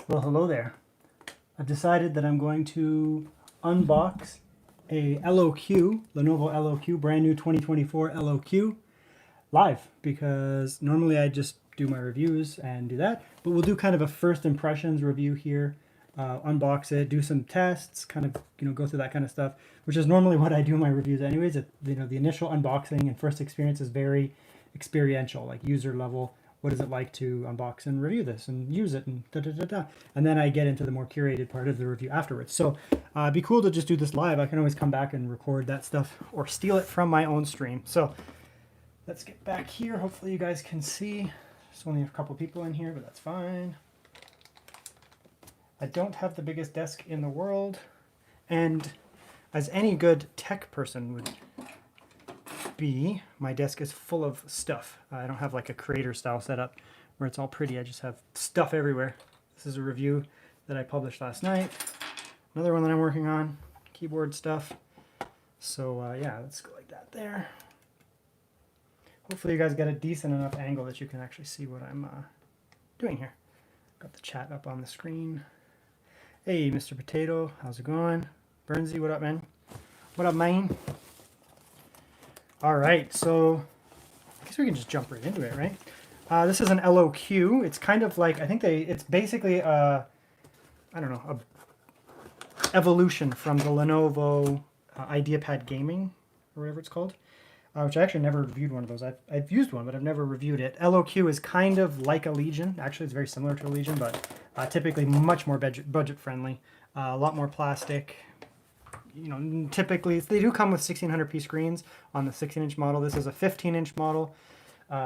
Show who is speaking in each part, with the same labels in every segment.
Speaker 1: Well, hello there. I've decided that I'm going to unbox a LOQ, Lenovo LOQ, brand new 2024 LOQ live, because normally I just do my reviews and do that, but we'll do kind of a first impressions review here, unbox it, do some tests, kind of, go through that kind of stuff, which is normally what I do in my reviews anyways. The initial unboxing and first experience is very experiential, like user level. What is it like to unbox and review this and use it and da-da-da-da. And then I get into the more curated part of the review afterwards. So it'd be cool to just do this live. I can always come back and record that stuff or steal it from my own stream. So let's get back here. Hopefully you guys can see. There's only a couple people in here, but that's fine. I don't have the biggest desk in the world. And as any good tech person would be, my desk is full of stuff. I don't have like a creator style setup where it's all pretty. I just have stuff everywhere. This is a review that I published last night. Another one that I'm working on, keyboard stuff. So yeah, let's go like that there. Hopefully you guys get a decent enough angle that you can actually see what I'm doing here. Got the chat up on the screen. Hey, Mr. Potato, how's it going? Bernsey, what up, man? What up, man? All right, so I guess we can just jump right into it, right? This is an LOQ. It's kind of like, I think it's basically I don't know, a evolution from the Lenovo IdeaPad Gaming, or whatever it's called, which I actually never reviewed one of those. I've used one, but I've never reviewed it. LOQ is kind of like a Legion. Actually, it's very similar to a Legion, but typically much more budget friendly, a lot more plastic. Typically they do come with 1600p screens on the 16-inch model. This is a 15-inch model,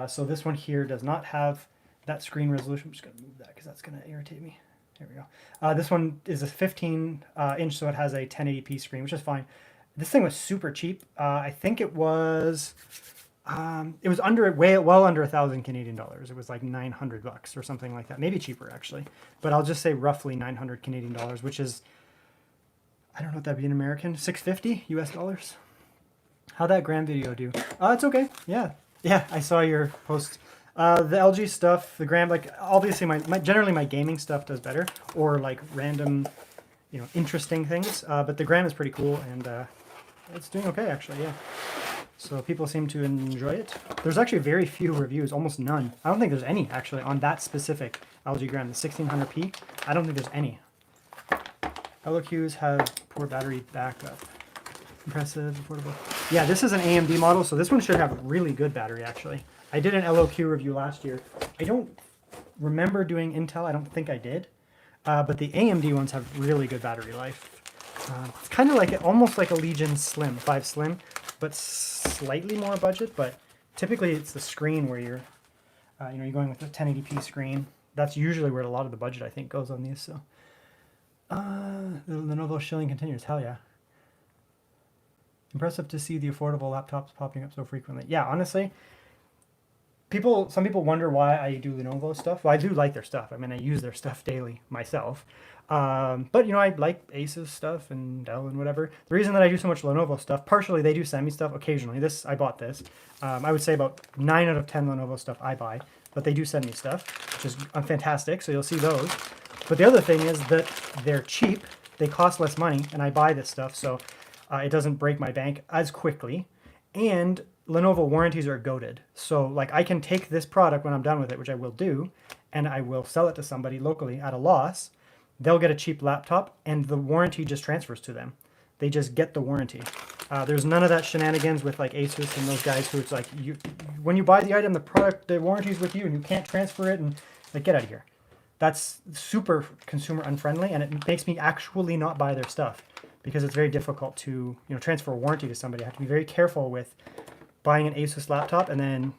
Speaker 1: so this one here does not have that screen resolution. I'm just going to move that because that's going to irritate me. There we go. This one is a 15-inch, so it has a 1080p screen, which is fine. This thing was super cheap. I think it was well under 1,000 Canadian dollars. It was like $900 or something like that, maybe cheaper actually. But I'll just say roughly 900 Canadian dollars, which is, I don't know what that'd be in American, 650 US dollars. How'd that Graham video do? It's okay. Yeah, I saw your post. The LG stuff, the Graham, like obviously generally my gaming stuff does better, or like random, interesting things. But the Graham is pretty cool, and it's doing okay actually. Yeah. So people seem to enjoy it. There's actually very few reviews, almost none. I don't think there's any actually on that specific LG Graham, the 1600p. I don't think there's any. LOQs have poor battery backup. Impressive, affordable. Yeah, this is an AMD model, so this one should have really good battery, actually. I did an LOQ review last year. I don't remember doing Intel. I don't think I did. But the AMD ones have really good battery life. It's kind of like, almost like a Legion Slim, 5 Slim, but slightly more budget. But typically it's the screen where you're going with the 1080p screen. That's usually where a lot of the budget, I think, goes on these. So. The Lenovo shilling continues. Hell yeah. Impressive to see the affordable laptops popping up so frequently. Yeah, honestly, some people wonder why I do Lenovo stuff. Well, I do like their stuff. I mean, I use their stuff daily myself. But, I like Asus stuff and Dell and whatever. The reason that I do so much Lenovo stuff, partially they do send me stuff occasionally. I bought this. I would say about 9 out of 10 Lenovo stuff I buy. But they do send me stuff, which is fantastic. So you'll see those. But the other thing is that they're cheap, they cost less money, and I buy this stuff, so it doesn't break my bank as quickly. And Lenovo warranties are goated. So like I can take this product when I'm done with it, which I will do, and I will sell it to somebody locally at a loss. They'll get a cheap laptop, and the warranty just transfers to them. They just get the warranty. There's none of that shenanigans with like Asus and those guys who it's like, when you buy the item, the warranty's with you, and you can't transfer it, and like, get out of here. That's super consumer unfriendly, and it makes me actually not buy their stuff because it's very difficult to transfer a warranty to somebody. I have to be very careful with buying an Asus laptop and then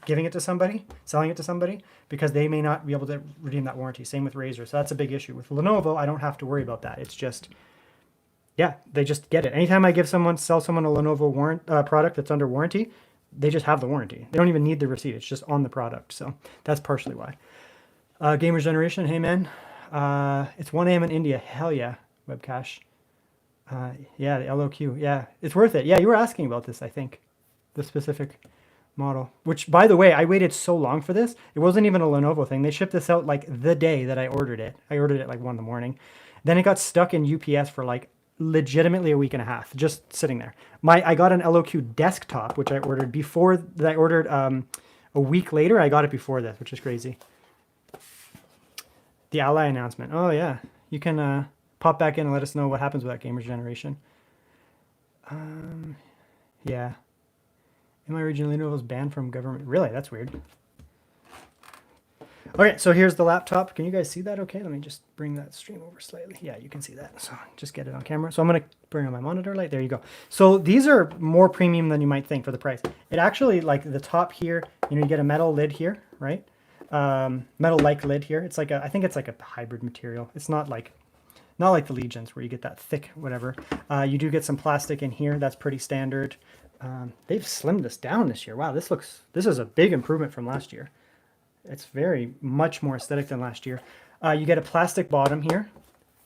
Speaker 1: giving it to somebody, selling it to somebody, because they may not be able to redeem that warranty. Same with Razer, so that's a big issue. With Lenovo, I don't have to worry about that. It's just, yeah, they just get it. Anytime I sell someone a Lenovo product that's under warranty, they just have the warranty. They don't even need the receipt. It's just on the product. So that's partially why. Gamers Generation, hey man. It's 1 a.m. in India. Hell yeah, webcache. Yeah, the LOQ. Yeah, it's worth it. Yeah, you were asking about this, I think. The specific model. Which, by the way, I waited so long for this. It wasn't even a Lenovo thing. They shipped this out like the day that I ordered it. I ordered it like 1 in the morning. Then it got stuck in UPS for like legitimately a week and a half, just sitting there. I got an LOQ desktop, which I ordered before that. I ordered a week later. I got it before this, which is crazy. The Ally announcement. Oh yeah, you can pop back in and let us know what happens with that Gamers Generation. Yeah. In my region, Lenovo's banned from government. Really? That's weird. Okay, so here's the laptop. Can you guys see that okay? Let me just bring that stream over slightly. Yeah, you can see that. So just get it on camera. So I'm going to bring on my monitor light. There you go. So these are more premium than you might think for the price. It actually, like the top here, you know, you get a metal lid here, right? Metal-like lid here. It's like I think it's like a hybrid material. It's not like the Legions where you get that thick whatever. You do get some plastic in here. That's pretty standard. They've slimmed this down this year. Wow, this is a big improvement from last year. It's very much more aesthetic than last year. You get a plastic bottom here.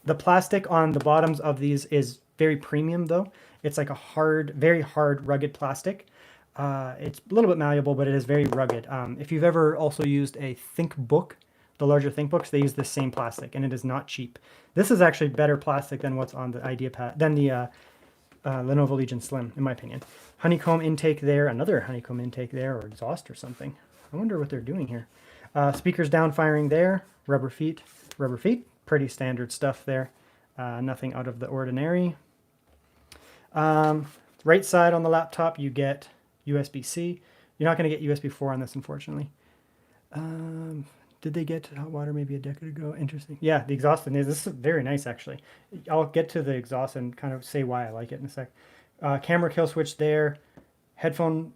Speaker 1: The plastic on the bottoms of these is very premium though. It's like a hard, very hard, rugged plastic. It's a little bit malleable, but it is very rugged. If you've ever also used a ThinkBook, the larger ThinkBooks, they use the same plastic, and it is not cheap. This is actually better plastic than what's on the Lenovo Legion Slim, in my opinion. Honeycomb intake there, another honeycomb intake there, or exhaust or something. I wonder what they're doing here. Speakers down firing there, rubber feet, pretty standard stuff there. Nothing out of the ordinary. Right side on the laptop, you get USB-C. You're not going to get USB 4 on this, unfortunately. Did they get hot water maybe a decade ago? Interesting. Yeah, the exhaust in this is very nice, actually. I'll get to the exhaust and kind of say why I like it in a sec. Camera kill switch there. Headphone,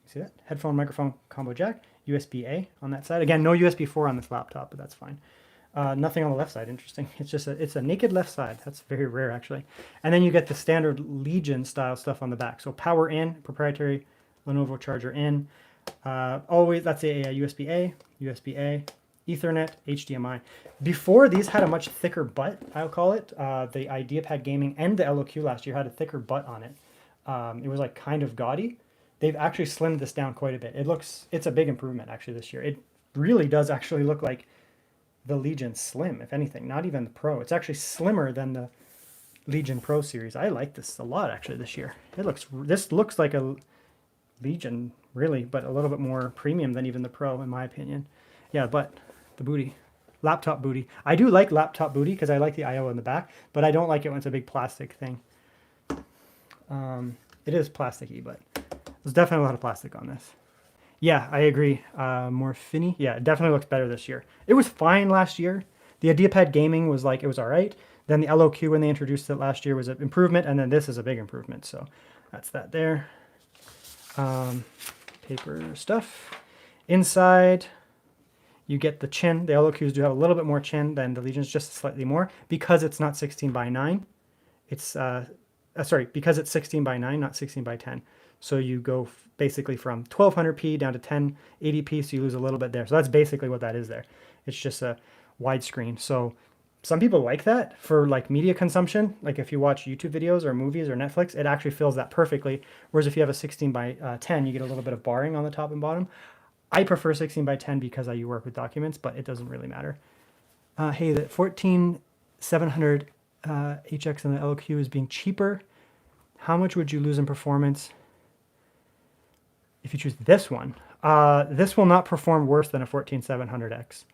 Speaker 1: see that? Headphone microphone combo jack. USB-A on that side. Again, no USB 4 on this laptop, but that's fine. Nothing on the left side, interesting. It's just it's a naked left side. That's very rare, actually. And then you get the standard Legion style stuff on the back. So power in, proprietary Lenovo charger in. Always, that's a USB-A, USB-A, Ethernet, HDMI. Before, these had a much thicker butt, I'll call it. The IdeaPad Gaming and the LOQ last year had a thicker butt on it. It was like kind of gaudy. They've actually slimmed this down quite a bit. It's a big improvement actually this year. It really does actually look like the Legion Slim, if anything, not even the Pro. It's actually slimmer than the Legion Pro series. I like this a lot actually this year. This looks like a Legion really, but a little bit more premium than even the Pro in my opinion. Yeah, but the booty, laptop booty. I do like laptop booty because I like the I/O in the back, but I don't like it when it's a big plastic thing. It is plasticky, but there's definitely a lot of plastic on this. Yeah, I agree. More finny. Yeah, it definitely looks better this year. It was fine last year. The IdeaPad Gaming was like, it was all right. Then the LOQ, when they introduced it last year, was an improvement. And then this is a big improvement. So that's that there. Paper stuff. Inside, you get the chin. The LOQs do have a little bit more chin than the Legions, just slightly more. Because it's not 16:9. It's, because it's 16:9, not 16:10. So you go basically from 1200p down to 1080p, so you lose a little bit there. So that's basically what that is there. It's just a widescreen. So some people like that for like media consumption. Like if you watch YouTube videos or movies or Netflix, it actually fills that perfectly. Whereas if you have a 16:10, you get a little bit of barring on the top and bottom. I prefer 16:10 because I work with documents, but it doesn't really matter. Hey, the 14700 HX and the LQ is being cheaper. How much would you lose in performance if you choose this one? This will not perform worse than a 14700X.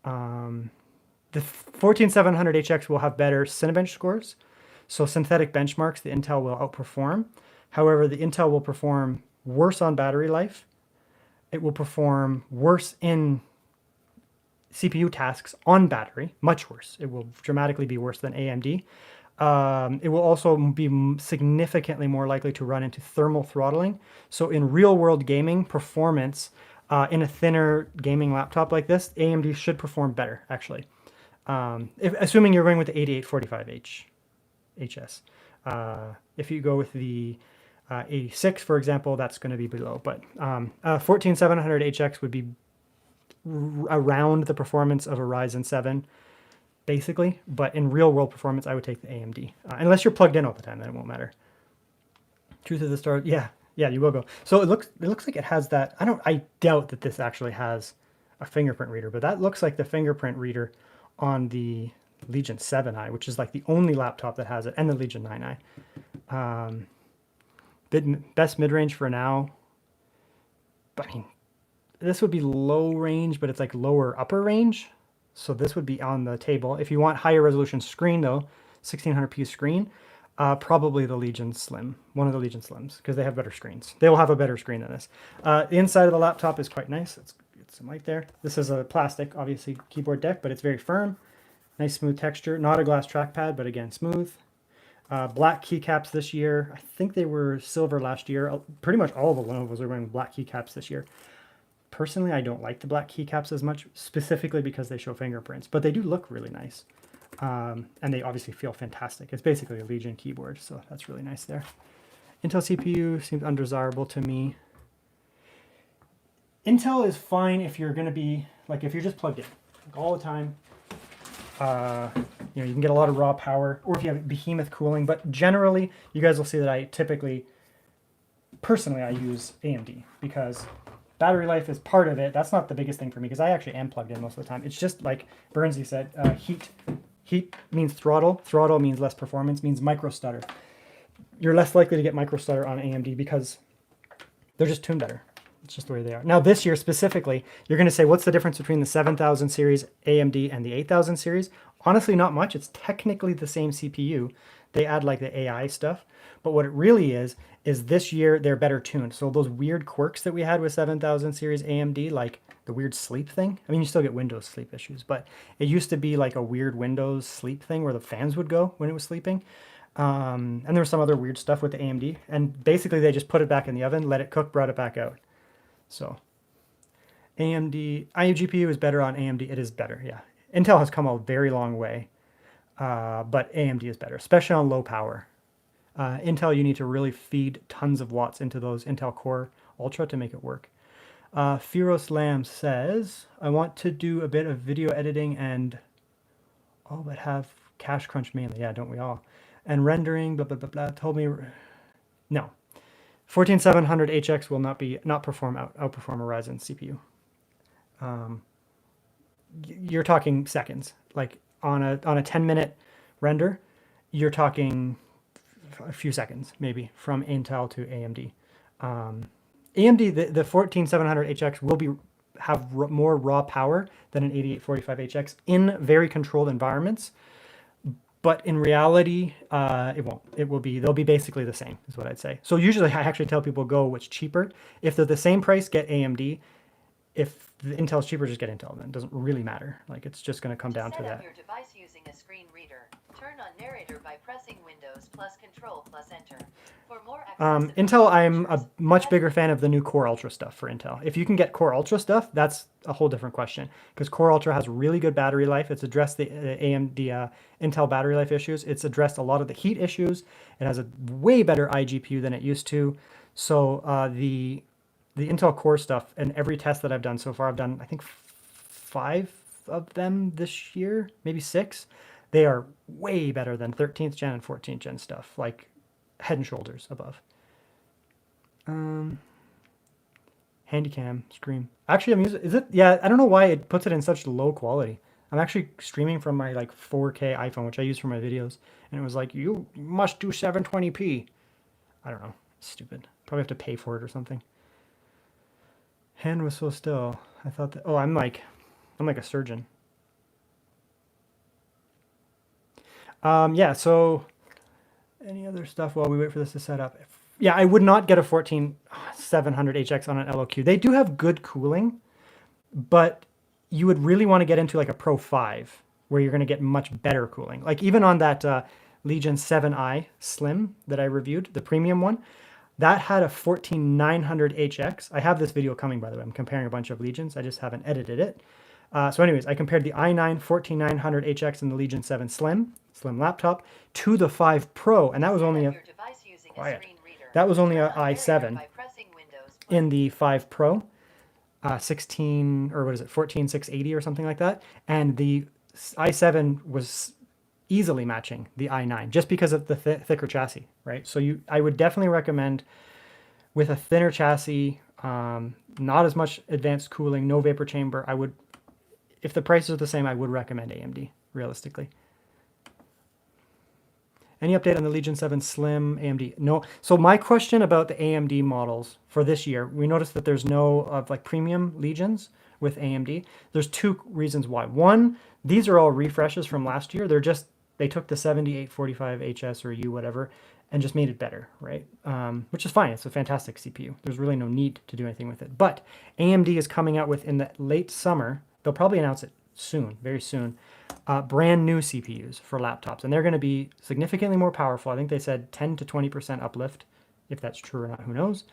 Speaker 1: The 14700HX will have better Cinebench scores. So synthetic benchmarks, the Intel will outperform. However, the Intel will perform worse on battery life. It will perform worse in CPU tasks on battery, much worse. It will dramatically be worse than AMD. It will also be significantly more likely to run into thermal throttling. So in real world gaming performance, in a thinner gaming laptop like this, AMD should perform better actually. Assuming you're going with the 8845H HS. If you go with the 86, for example, that's going to be below. But 14700HX would be around the performance of a Ryzen 7, basically. But in real world performance, I would take the AMD. Unless you're plugged in all the time, then it won't matter. Truth of the story, yeah. Yeah, you will go. So it looks like it has that. I doubt that this actually has a fingerprint reader, but that looks like the fingerprint reader on the Legion 7i, which is like the only laptop that has it, and the Legion 9i. Best mid-range for now. I mean, this would be low range, but it's like lower upper range. So this would be on the table. If you want higher resolution screen though, 1600p screen, probably the Legion Slim, one of the Legion Slims, because they have better screens. They will have a better screen than this. The inside of the laptop is quite nice. It's some light there. This is a plastic, obviously, keyboard deck, but it's very firm. Nice smooth texture. Not a glass trackpad, but again, smooth. Black keycaps this year. I think they were silver last year. Pretty much all of the Lenovo's are wearing black keycaps this year. Personally, I don't like the black keycaps as much, specifically because they show fingerprints, but they do look really nice. And they obviously feel fantastic. It's basically a Legion keyboard, so that's really nice there. Intel CPU seems undesirable to me. Intel is fine if you're going to be, like, if you're just plugged in like, all the time. You know, you can get a lot of raw power, or if you have behemoth cooling, but generally, you guys will see that I typically, personally, I use AMD because battery life is part of it. That's not the biggest thing for me because I actually am plugged in most of the time. It's just like Bernsey said, heat. Heat means throttle. Throttle means less performance, means micro stutter. You're less likely to get micro stutter on AMD because they're just tuned better. It's just the way they are. Now this year specifically, you're going to say, what's the difference between the 7000 series AMD and the 8000 series? Honestly, not much. It's technically the same CPU. They add like the AI stuff. But what it really is this year they're better tuned. So those weird quirks that we had with 7000 series AMD, like the weird sleep thing. I mean, you still get Windows sleep issues, but it used to be like a weird Windows sleep thing where the fans would go when it was sleeping. And there was some other weird stuff with the AMD. And basically they just put it back in the oven, let it cook, brought it back out. So AMD, iGPU is better on AMD. It is better, yeah. Intel has come a very long way, but AMD is better, especially on low power. Intel, you need to really feed tons of watts into those Intel Core Ultra to make it work. Firos Lamb says, I want to do a bit of video editing and, but have cache crunch mainly. Yeah, don't we all? And rendering, blah, blah, blah, blah. Told me, no. 14700HX will not outperform a Ryzen CPU. You're talking seconds. Like on a 10-minute render, you're talking a few seconds maybe from Intel to AMD. AMD, the 14700HX will have more raw power than an 8845HX in very controlled environments. But in reality, it won't. They'll be basically the same, is what I'd say. So usually I actually tell people go what's cheaper. If they're the same price, get AMD. If the Intel's cheaper, just get Intel. Then it doesn't really matter. Like it's just going to come down to that.
Speaker 2: Set up your device using a screen reader. Turn on narrator by pressing Windows plus Control plus Enter. For more
Speaker 1: Intel, I'm a much bigger fan of the new Core Ultra stuff for Intel. If you can get Core Ultra stuff, that's a whole different question because Core Ultra has really good battery life. It's addressed the AMD Intel battery life issues. It's addressed a lot of the heat issues. It has a way better iGPU than it used to. So the Intel Core stuff and every test that I've done so far, I've done I think 5 of them this year, maybe 6. They are way better than 13th gen and 14th gen stuff, like head and shoulders above. Handycam stream. Actually, I'm using. Is it? Yeah, I don't know why it puts it in such low quality. I'm actually streaming from my like 4K iPhone, which I use for my videos, and it was like you must do 720p. I don't know. Stupid. Probably have to pay for it or something. Hand was so still. I thought that. Oh, I'm like a surgeon. Yeah, so any other stuff while we wait for this to set up? Yeah, I would not get a 14700HX on an LOQ. They do have good cooling, but you would really want to get into like a Pro 5 where you're going to get much better cooling. Like even on that Legion 7i Slim that I reviewed, the premium one, that had a 14900HX. I have this video coming, by the way. I'm comparing a bunch of Legions. I just haven't edited it. So anyways, I compared the i9 14900HX and the Legion 7 Slim laptop to the 5 Pro, and that was only a i7 in the 5 Pro, 14680 or something like that, and the i7 was easily matching the i9 just because of the thicker chassis, right? So I would definitely recommend with a thinner chassis, not as much advanced cooling, no vapor chamber, I would, if the prices are the same, I would recommend AMD, realistically. Any update on the Legion 7 Slim AMD? No. So my question about the AMD models for this year, we noticed that there's no like premium Legions with AMD. There's two reasons why. One, these are all refreshes from last year. They took the 7845 HS or U, whatever, and just made it better, right? Which is fine. It's a fantastic CPU. There's really no need to do anything with it. But AMD is coming out with, in the late summer, they'll probably announce it soon, very soon, brand new CPUs for laptops. And they're going to be significantly more powerful. I think they said 10 to 20% uplift. If that's true or not, who knows?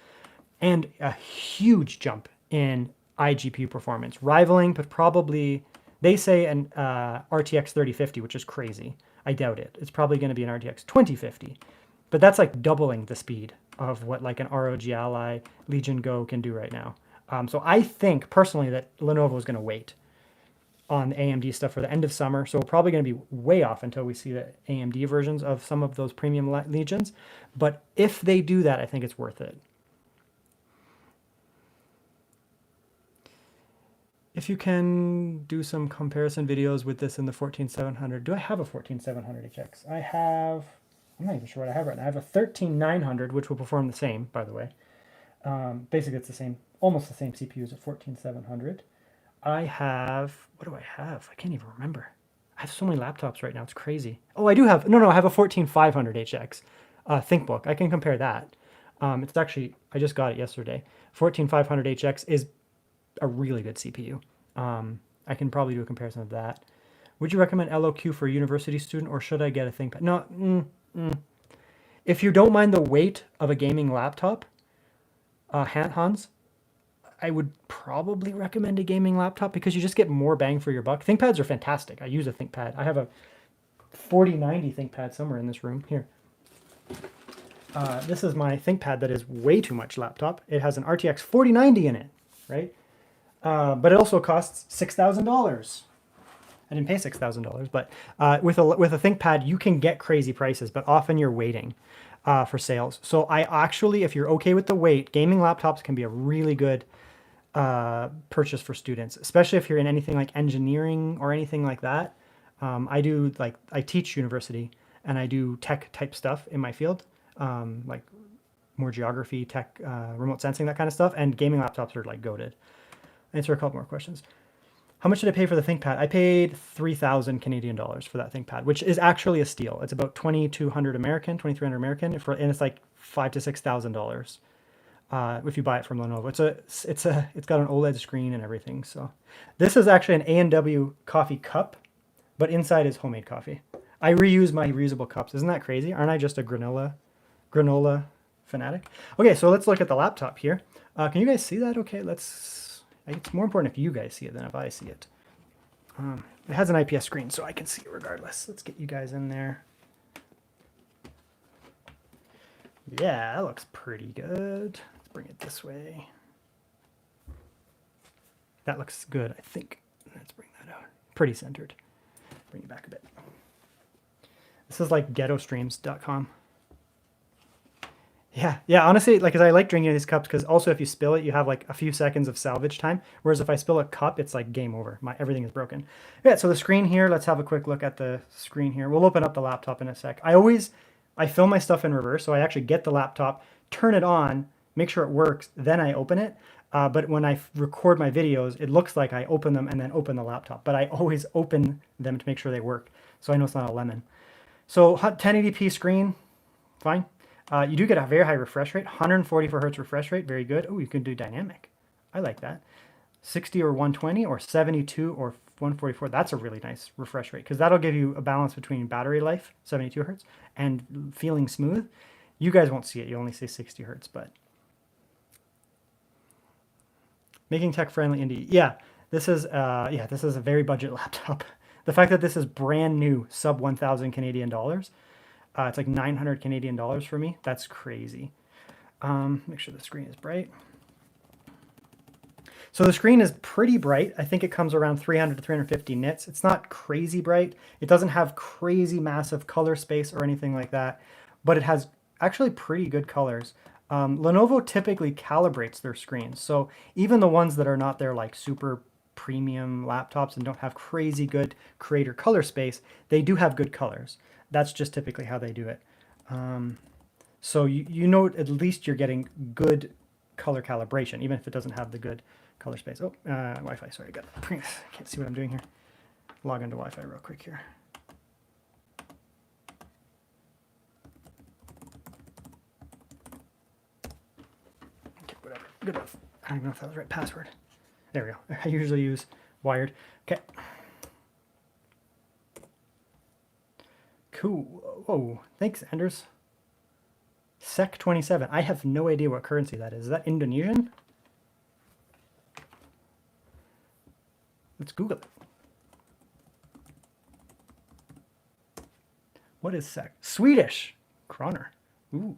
Speaker 1: And a huge jump in iGPU performance, rivaling, but probably, they say an RTX 3050, which is crazy. I doubt it. It's probably going to be an RTX 2050. But that's like doubling the speed of what like an ROG Ally Legion Go can do right now. So I think personally that Lenovo is going to wait on the AMD stuff for the end of summer. So we're probably going to be way off until we see the AMD versions of some of those premium Legions. But if they do that, I think it's worth it. If you can do some comparison videos with this in the 14700, do I have a 14700 HX? I'm not even sure what I have right now. I have a 13900, which will perform the same, by the way. Basically, it's the same, almost the same CPU as a 14700. I have, what do I have? I can't even remember. I have so many laptops right now. It's crazy. Oh, I do have, no, I have a 14500 HX ThinkBook. I can compare that. It's actually, I just got it yesterday. 14500 HX is a really good CPU. I can probably do a comparison of that. Would you recommend LOQ for a university student, or should I get a ThinkPad? No, If you don't mind the weight of a gaming laptop, Hans, I would probably recommend a gaming laptop because you just get more bang for your buck. ThinkPads are fantastic. I use a ThinkPad. I have a 4090 ThinkPad somewhere in this room. Here. This is my ThinkPad that is way too much laptop. It has an RTX 4090 in it, right? But it also costs $6,000. I didn't pay $6,000, but with a ThinkPad, you can get crazy prices, but often you're waiting for sales. So I actually, if you're okay with the weight, gaming laptops can be a really good purchase for students, especially if you're in anything like engineering or anything like that. I teach university and I do tech type stuff in my field, like more geography, tech, remote sensing, that kind of stuff. And gaming laptops are like goated. Answer a couple more questions. How much did I pay for the ThinkPad? I paid 3,000 Canadian dollars for that ThinkPad, which is actually a steal. It's about 2,200 American, 2,300 American, and it's like $5,000 to $6,000 if you buy it from Lenovo. It's got an OLED screen and everything. So this is actually an A&W coffee cup, but inside is homemade coffee. I reuse my reusable cups. Isn't that crazy? Aren't I just a granola fanatic? Okay, so let's look at the laptop here. Can you guys see that? Okay, it's more important if you guys see it than if I see it. It has an IPS screen, so I can see it regardless. Let's get you guys in there. Yeah, that looks pretty good. Let's bring it this way. That looks good, I think. Let's bring that out. Pretty centered. Bring it back a bit. This is like ghettostreams.com. Yeah, honestly, like, cause I like drinking these cups because also if you spill it, you have like a few seconds of salvage time. Whereas if I spill a cup, it's like game over. Everything is broken. Yeah, so the screen here, let's have a quick look at the screen here. We'll open up the laptop in a sec. I film my stuff in reverse, so I actually get the laptop, turn it on, make sure it works, then I open it. But when I record my videos, it looks like I open them and then open the laptop. But I always open them to make sure they work, so I know it's not a lemon. So 1080p screen, fine. You do get a very high refresh rate, 144 hertz refresh rate, very good. Oh, you can do dynamic. I like that. 60 or 120 or 72 or 144. That's a really nice refresh rate because that'll give you a balance between battery life, 72 hertz, and feeling smooth. You guys won't see it. You only see 60 hertz, but making tech friendly indie. Yeah, this is a very budget laptop. The fact that this is brand new, sub 1,000 Canadian dollars. It's like 900 Canadian dollars for me. That's crazy. Make sure the screen is bright. So the screen is pretty bright. I think it comes around 300 to 350 nits. It's not crazy bright. It doesn't have crazy massive color space or anything like that, but it has actually pretty good colors. Lenovo typically calibrates their screens. So even the ones that are not their like super premium laptops and don't have crazy good creator color space, they do have good colors. That's just typically how they do it. So you know at least you're getting good color calibration, even if it doesn't have the good color space. Oh, Wi-Fi, sorry, I can't see what I'm doing here. Log into Wi-Fi real quick here. Okay, whatever, good enough. I don't even know if that was the right password. There we go. I usually use wired. Okay. Cool. Oh, thanks, Anders. SEC27. I have no idea what currency that is. Is that Indonesian? Let's Google it. What is SEC? Swedish. Kroner. Ooh.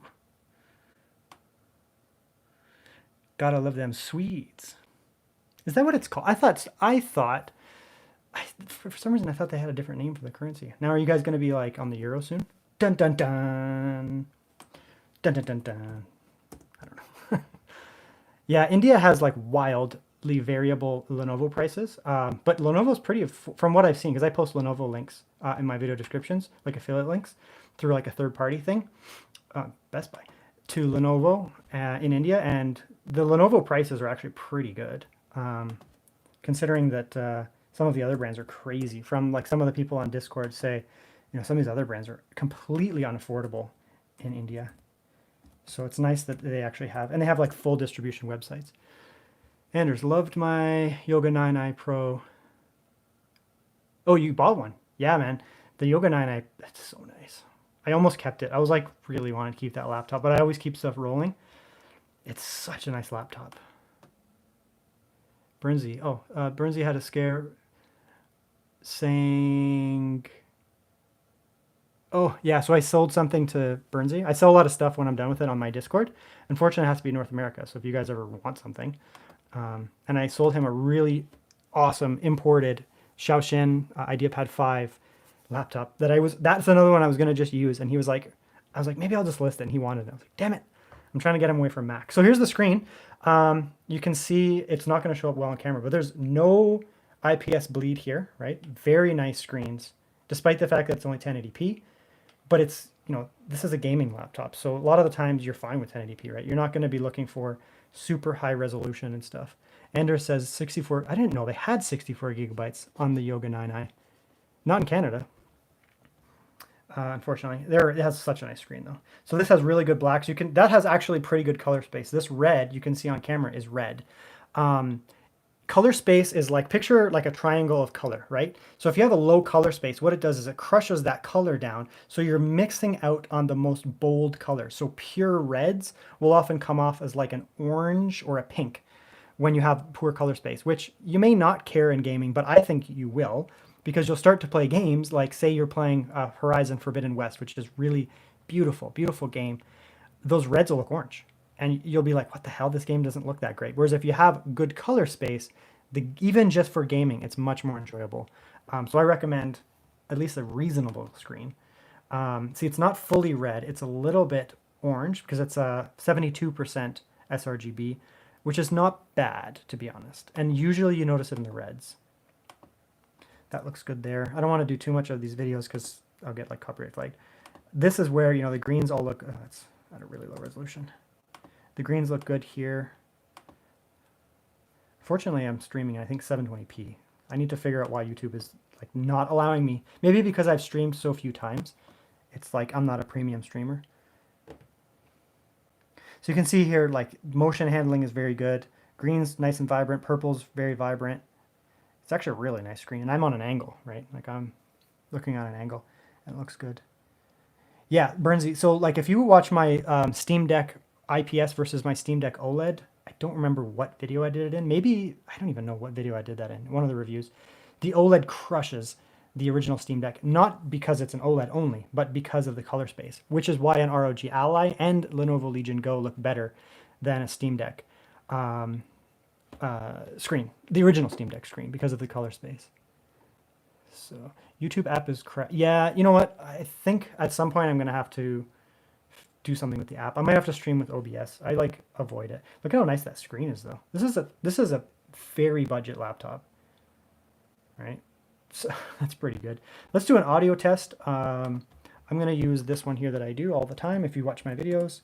Speaker 1: Gotta love them Swedes. Is that what it's called? For some reason I thought they had a different name for the currency. Now are you guys going to be like on the euro soon? Dun dun dun. Dun dun dun dun. I don't know. Yeah, India has like wildly variable Lenovo prices. But Lenovo's pretty, from what I've seen, because I post Lenovo links in my video descriptions, like affiliate links, through like a third-party thing, Best Buy, to Lenovo in India, and the Lenovo prices are actually pretty good, considering that some of the other brands are crazy. From like some of the people on Discord say, you know, some of these other brands are completely unaffordable in India. So it's nice that they actually have, and they have like full distribution websites. Anders, loved my Yoga 9i Pro. Oh, you bought one? Yeah, man. The Yoga 9i, that's so nice. I almost kept it. I was like, really wanted to keep that laptop, but I always keep stuff rolling. It's such a nice laptop. Brinzy. Oh, Brinzy had a scare saying... Oh, yeah, so I sold something to Brinzy. I sell a lot of stuff when I'm done with it on my Discord. Unfortunately, it has to be North America, so if you guys ever want something. And I sold him a really awesome imported Shaoxin IdeaPad 5 laptop that's another one I was going to just use. And I was like, maybe I'll just list it. And he wanted it. I was like, damn it. I'm trying to get him away from Mac. So here's the screen. You can see it's not going to show up well on camera, but there's no IPS bleed here, right? Very nice screens, despite the fact that it's only 1080p. But it's, you know, this is a gaming laptop. So a lot of the times you're fine with 1080p, right? You're not going to be looking for super high resolution and stuff. Anders says 64. I didn't know they had 64 gigabytes on the Yoga 9i. Not in Canada. Unfortunately, it has such a nice screen though. So this has really good blacks. That has actually pretty good color space. This red you can see on camera is red. Color space is like, picture like a triangle of color, right? So if you have a low color space, what it does is it crushes that color down. So you're mixing out on the most bold color. So pure reds will often come off as like an orange or a pink when you have poor color space, which you may not care in gaming, but I think you will, because you'll start to play games like, say you're playing Horizon Forbidden West, which is really beautiful, beautiful game. Those reds will look orange. And you'll be like, what the hell? This game doesn't look that great. Whereas if you have good color space, even just for gaming, it's much more enjoyable. So I recommend at least a reasonable screen. See, it's not fully red. It's a little bit orange because it's a 72% sRGB, which is not bad, to be honest. And usually you notice it in the reds. That looks good there. I don't want to do too much of these videos because I'll get like copyright flagged. This is where, you know, the greens all look, it's at a really low resolution. The greens look good here. Fortunately, I'm streaming, I think 720p. I need to figure out why YouTube is like not allowing me. Maybe because I've streamed so few times. It's like I'm not a premium streamer. So you can see here, like motion handling is very good. Green's nice and vibrant. Purple's very vibrant. It's actually a really nice screen. And I'm on an angle, right? Like I'm looking on an angle. And it looks good. Yeah, Burnsy. So like if you watch my Steam Deck IPS versus my Steam Deck OLED, I don't remember what video I did it in. Maybe, I don't even know what video I did that in. One of the reviews. The OLED crushes the original Steam Deck, not because it's an OLED only, but because of the color space, which is why an ROG Ally and Lenovo Legion Go look better than a Steam Deck screen, the original Steam Deck screen, because of the color space. So YouTube app is crap. Yeah, you know what? I think at some point I'm going to have to do something with the app. I might have to stream with OBS. I like avoid it. Look at how nice that screen is though. This is a very budget laptop, right? So that's pretty good. Let's do an audio test. I'm going to use this one here that I do all the time. If you watch my videos,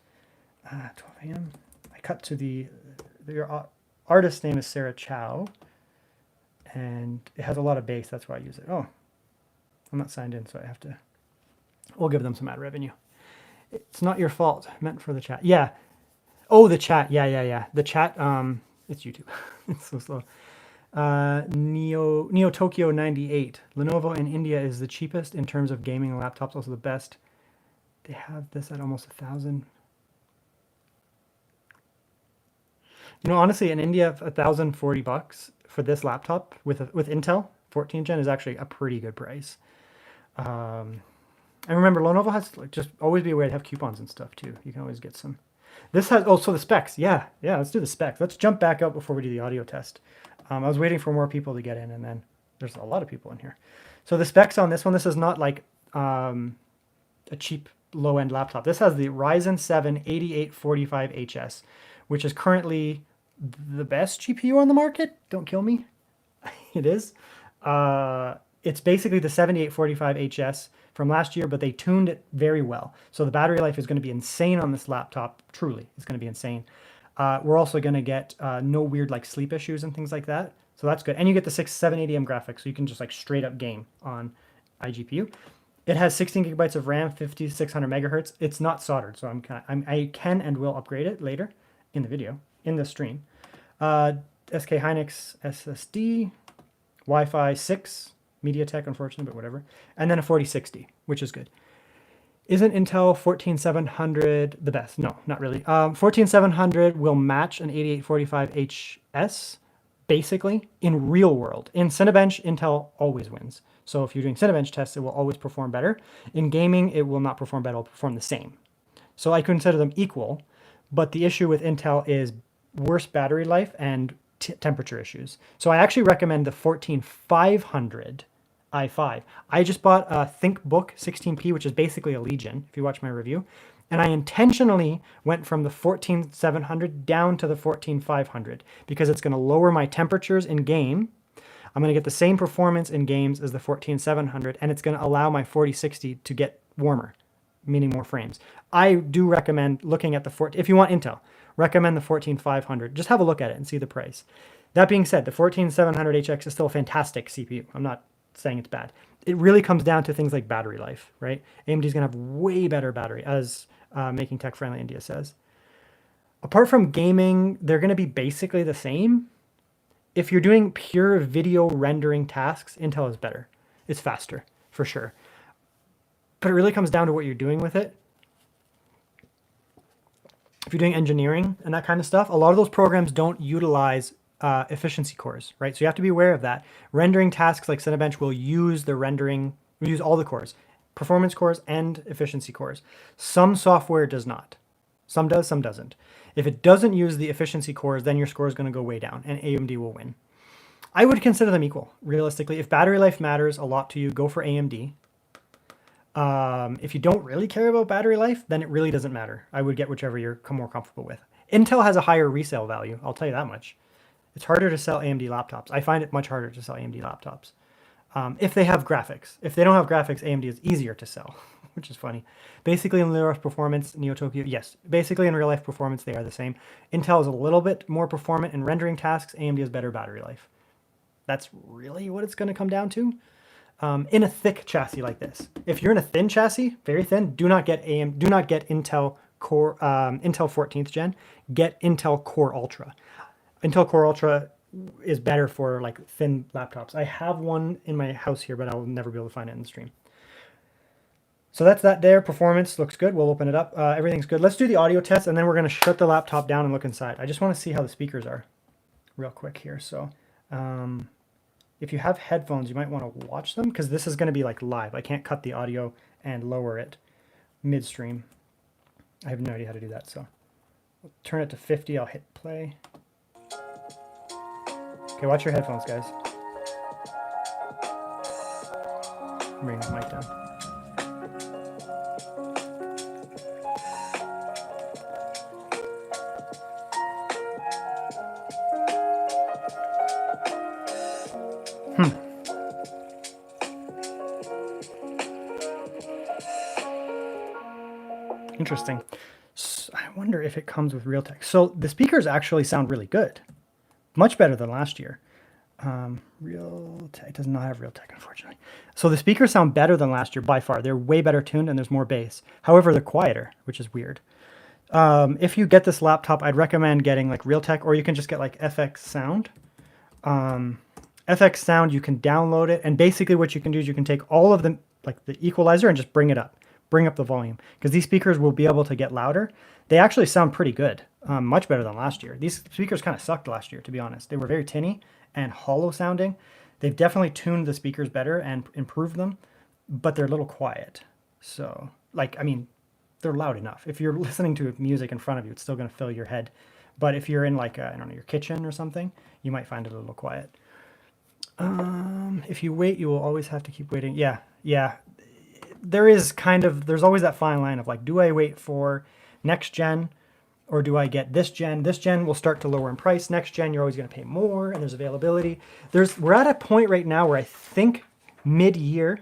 Speaker 1: 12 a.m. I cut to your artist name is Sarah Chau, and it has a lot of bass. That's why I use it. Oh, I'm not signed in, so I have to. We'll give them some ad revenue. It's not your fault. Meant for the chat. Yeah. Oh, the chat. Yeah. The chat. It's YouTube. It's so slow. Neo Tokyo 98. Lenovo in India is the cheapest in terms of gaming laptops. Also the best. They have this at almost 1,000. You know, honestly, in India, $1,040 for this laptop with Intel 14 Gen is actually a pretty good price. And remember, Lenovo has just always be aware to have coupons and stuff too. You can always get some. This has also the specs. Yeah. Let's do the specs. Let's jump back up before we do the audio test. I was waiting for more people to get in, and then there's a lot of people in here. So the specs on this one, this is not like a cheap low-end laptop. This has the Ryzen 7 8845HS, which is currently the best GPU on the market. Don't kill me. It is. It's basically the 7845HS from last year, but they tuned it very well. So the battery life is going to be insane on this laptop. Truly, it's going to be insane. We're also going to get no weird like sleep issues and things like that. So that's good. And you get the 780M graphics, so you can just like straight up game on iGPU. It has 16 gigabytes of RAM, 5600 megahertz. It's not soldered, so I can and will upgrade it later in the video, in the stream. SK Hynix SSD, Wi-Fi 6, MediaTek, unfortunately, but whatever. And then a 4060, which is good. Isn't Intel 14700 the best? No, not really. 14700 will match an 8845HS, basically, in real world. In Cinebench, Intel always wins. So if you're doing Cinebench tests, it will always perform better. In gaming, it will not perform better. It will perform the same. So I consider them equal, but the issue with Intel is worse battery life and temperature issues. So I actually recommend the 14500 i5. I just bought a ThinkBook 16P, which is basically a Legion, if you watch my review. And I intentionally went from the 14700 down to the 14500 because it's going to lower my temperatures in game. I'm going to get the same performance in games as the 14700, and it's going to allow my 4060 to get warmer, meaning more frames. I do recommend looking at if you want Intel, recommend the 14500. Just have a look at it and see the price. That being said, the 14700HX is still a fantastic CPU. I'm not saying it's bad. It really comes down to things like battery life, right? AMD is going to have way better battery, as Making Tech Friendly India says. Apart from gaming, they're going to be basically the same. If you're doing pure video rendering tasks, Intel is better. It's faster, for sure. But it really comes down to what you're doing with it. If you're doing engineering and that kind of stuff, a lot of those programs don't utilize efficiency cores, right? So you have to be aware of that. Rendering tasks like Cinebench will use all the cores, performance cores and efficiency cores. Some software does not. Some does, some doesn't. If it doesn't use the efficiency cores, then your score is going to go way down and AMD will win. I would consider them equal, realistically. If battery life matters a lot to you, go for AMD. If you don't really care about battery life, then it really doesn't matter. I would get whichever you're more comfortable with. Intel has a higher resale value, I'll tell you that much. It's harder to sell AMD laptops. I find it much harder to sell AMD laptops. If they have graphics. If they don't have graphics, AMD is easier to sell, which is funny. Basically in real life performance, Neo Tokyo, yes. Basically in real life performance, they are the same. Intel is a little bit more performant in rendering tasks. AMD has better battery life. That's really what it's going to come down to. In a thick chassis like this. If you're in a thin chassis, very thin, do not get Intel Core, Intel 14th Gen. Get Intel Core Ultra. Intel Core Ultra is better for like thin laptops. I have one in my house here, but I'll never be able to find it in the stream. So that's that there. Performance looks good. We'll open it up. Everything's good. Let's do the audio test, and then we're going to shut the laptop down and look inside. I just want to see how the speakers are real quick here. So if you have headphones, you might want to watch them because this is going to be like live. I can't cut the audio and lower it midstream. I have no idea how to do that. So I'll turn it to 50. I'll hit play. Okay, watch your headphones, guys. Bring the mic down. interesting. I wonder if it comes with Realtek. So the speakers actually sound really good. Much better than last year. Realtek does not have Realtek, unfortunately. So the speakers sound better than last year by far. They're way better tuned and there's more bass. However, they're quieter, which is weird. If you get this laptop, I'd recommend getting like Realtek, or you can just get like FX Sound. FX Sound, you can download it, and basically what you can do is you can take all of the like the equalizer and just bring it up. Bring up the volume, because these speakers will be able to get louder. They actually sound pretty good, much better than last year. These speakers kind of sucked last year, to be honest. They were very tinny and hollow sounding. They've definitely tuned the speakers better and improved them, but they're a little quiet. So, like, I mean, they're loud enough. If you're listening to music in front of you, it's still going to fill your head. But if you're in like, I don't know, your kitchen or something, you might find it a little quiet. If you wait, you will always have to keep waiting. Yeah. There's always that fine line of like, do I wait for next gen or do I get this gen? This gen will start to lower in price. Next gen, you're always going to pay more, and there's availability. We're at a point right now where I think mid-year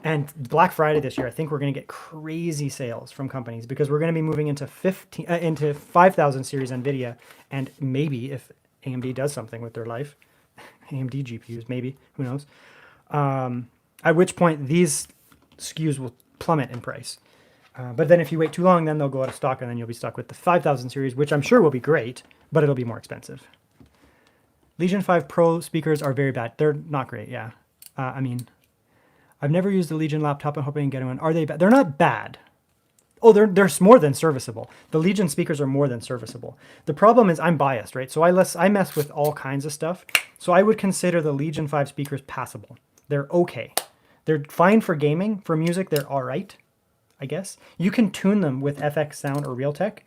Speaker 1: and Black Friday this year, I think we're going to get crazy sales from companies, because we're going to be moving into 5000 series NVIDIA, and maybe if AMD does something with their life, AMD GPUs, maybe, who knows? At which point these SKUs will plummet in price. But then if you wait too long, then they'll go out of stock, and then you'll be stuck with the 5000 series, which I'm sure will be great, but it'll be more expensive. Legion 5 Pro speakers are very bad. They're not great, yeah. I mean, I've never used a Legion laptop. I'm hoping to get one. Are they bad? They're not bad. Oh, they're more than serviceable. The Legion speakers are more than serviceable. The problem is I'm biased, right? So I mess with all kinds of stuff. So I would consider the Legion 5 speakers passable. They're okay. They're fine for gaming. For music, they're all right, I guess. You can tune them with FX Sound or Realtek,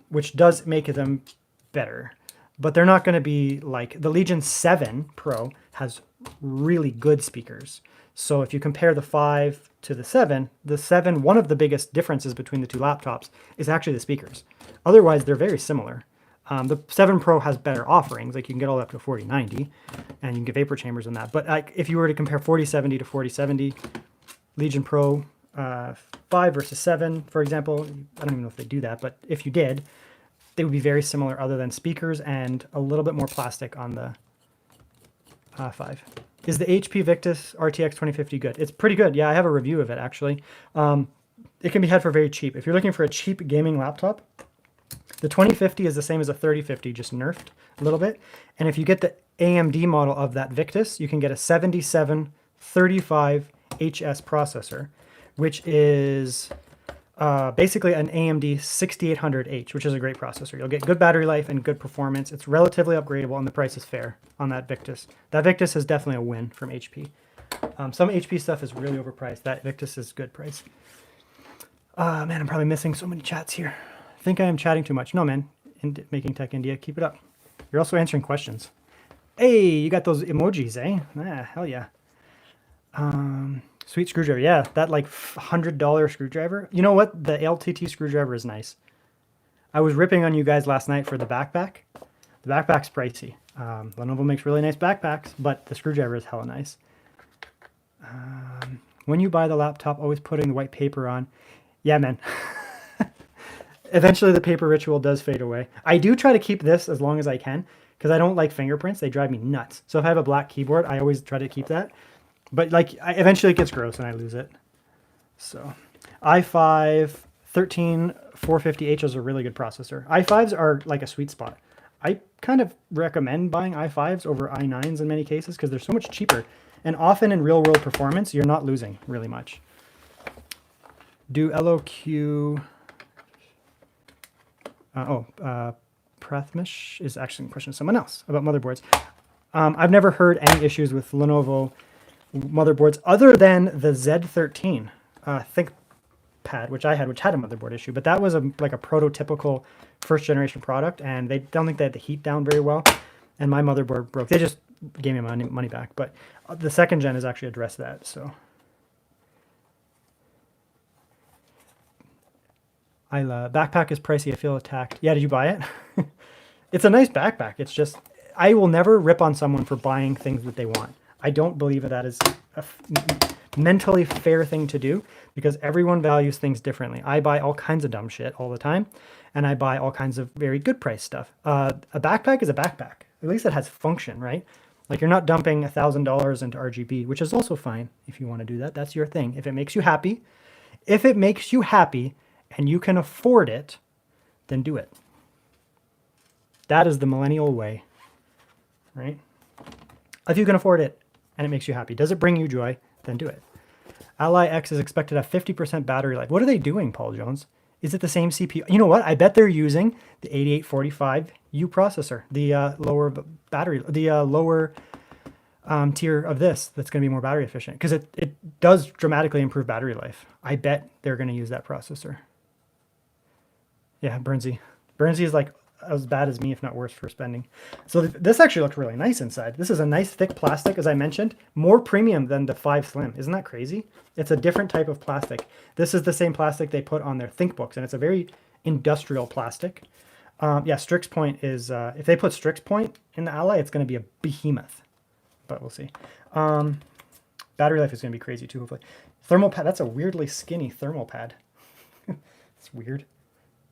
Speaker 1: which does make them better. But they're not going to be like... The Legion 7 Pro has really good speakers. So if you compare the 5 to the 7, one of the biggest differences between the two laptops is actually the speakers. Otherwise, they're very similar. The 7 Pro has better offerings, like you can get all the way up to 4090, and you can get vapor chambers in that. But like, if you were to compare 4070 to 4070, Legion Pro 5 versus 7, for example, I don't even know if they do that, but if you did, they would be very similar other than speakers and a little bit more plastic on the 5. Is the HP Victus RTX 2050 good? It's pretty good. Yeah, I have a review of it, actually. It can be had for very cheap. If you're looking for a cheap gaming laptop, the 2050 is the same as a 3050, just nerfed a little bit. And if you get the AMD model of that Victus, you can get a 7735HS processor, which is basically an AMD 6800H, which is a great processor. You'll get good battery life and good performance. It's relatively upgradable, and the price is fair on that Victus. That Victus is definitely a win from HP. Some HP stuff is really overpriced. That Victus is good price. Man, I'm probably missing so many chats here. I think I am chatting too much. No, man. Making Tech India, keep it up. You're also answering questions. Hey, you got those emojis, eh? Ah, hell yeah. Sweet screwdriver. Yeah, that like $100 screwdriver. You know what? The LTT screwdriver is nice. I was ripping on you guys last night for the backpack. The backpack's pricey. Lenovo makes really nice backpacks, but the screwdriver is hella nice. When you buy the laptop, always putting the white paper on. Yeah, man. Eventually the paper ritual does fade away. I do try to keep this as long as I can, because I don't like fingerprints. They drive me nuts. So if I have a black keyboard, I always try to keep that. But like, eventually it gets gross and I lose it. So i5 13450H is a really good processor. i5s are like a sweet spot. I kind of recommend buying i5s over i9s in many cases because they're so much cheaper. And often in real world performance, you're not losing really much. Do LOQ... Prathmish is actually a question of someone else about motherboards. I've never heard any issues with Lenovo motherboards other than the Z13 ThinkPad, which had a motherboard issue, but that was like a prototypical first generation product, and they don't think they had the heat down very well, and my motherboard broke. They just gave me money back, but the second gen has actually addressed that. So backpack is pricey. I feel attacked. Yeah, did you buy it? It's a nice backpack. It's just, I will never rip on someone for buying things that they want. I don't believe that is mentally fair thing to do because everyone values things differently. I buy all kinds of dumb shit all the time, and I buy all kinds of very good price stuff. A backpack is a backpack. At least it has function, right? Like you're not dumping $1,000 into RGB, which is also fine if you want to do that. That's your thing. If it makes you happy, and you can afford it, then do it. That is the millennial way, right? If you can afford it and it makes you happy, does it bring you joy, then do it. Ally X is expected to have 50% battery life. What are they doing, Paul Jones? Is it the same CPU? You know what? I bet they're using the 8845U processor, the lower battery, the lower tier of this that's going to be more battery efficient because it does dramatically improve battery life. I bet they're going to use that processor. Yeah, Burnsy. Burnsy is like as bad as me, if not worse, for spending. So this actually looks really nice inside. This is a nice thick plastic, as I mentioned, more premium than the 5 Slim. Isn't that crazy? It's a different type of plastic. This is the same plastic they put on their ThinkBooks, and it's a very industrial plastic. Yeah, Strix Point is, if they put Strix Point in the Ally, it's going to be a behemoth, but we'll see. Battery life is going to be crazy too, hopefully. Thermal pad, that's a weirdly skinny thermal pad. It's weird.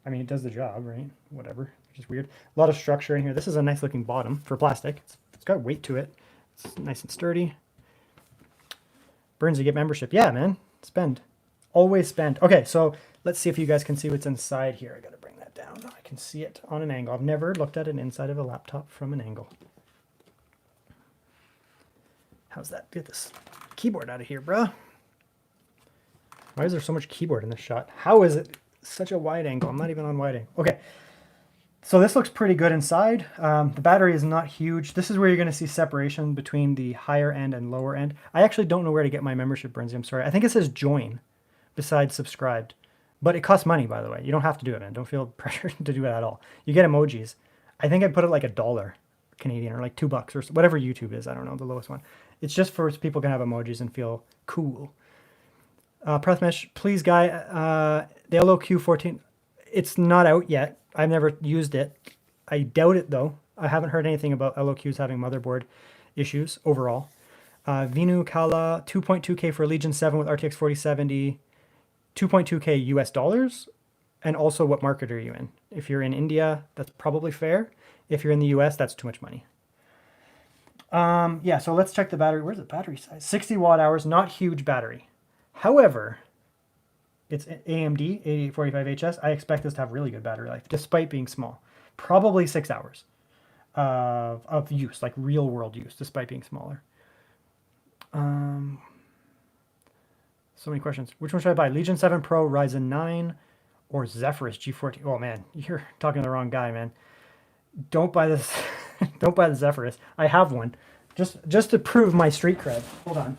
Speaker 1: I mean, it does the job, right? Whatever. Just weird. A lot of structure in here. This is a nice looking bottom for plastic. It's got weight to it. It's nice and sturdy. Burns, you get membership. Yeah, man. Spend. Always spend. Okay, so let's see if you guys can see what's inside here. I got to bring that down. I can see it on an angle. I've never looked at an inside of a laptop from an angle. How's that? Get this keyboard out of here, bruh. Why is there so much keyboard in this shot? How is it such a wide angle? I'm not even on wide angle. Okay. So this looks pretty good inside. The battery is not huge. This is where you're going to see separation between the higher end and lower end. I actually don't know where to get my membership, Brinzy. I'm sorry. I think it says join besides subscribed. But it costs money, by the way. You don't have to do it, man. Don't feel pressured to do it at all. You get emojis. I think I put it like $1 Canadian or like $2 or whatever YouTube is. I don't know, the lowest one. It's just for people can have emojis and feel cool. Prathmesh, please, guy, the LOQ 14. It's not out yet. I've never used it. I doubt it, though. I haven't heard anything about LOQs having motherboard issues overall. Vinu Kala, 2.2K for Legion 7 with RTX 4070, 2.2K US dollars. And also, what market are you in? If you're in India, that's probably fair. If you're in the US, that's too much money. Yeah, so let's check the battery. Where's the battery size? 60 watt hours, not huge battery. However, it's AMD 8845HS. I expect this to have really good battery life, despite being small. Probably 6 hours of use, like real world use, despite being smaller. So many questions. Which one should I buy? Legion 7 Pro, Ryzen 9, or Zephyrus G14? Oh man, you're talking to the wrong guy, man. Don't buy this. Don't buy the Zephyrus. I have one, just to prove my street cred. Hold on.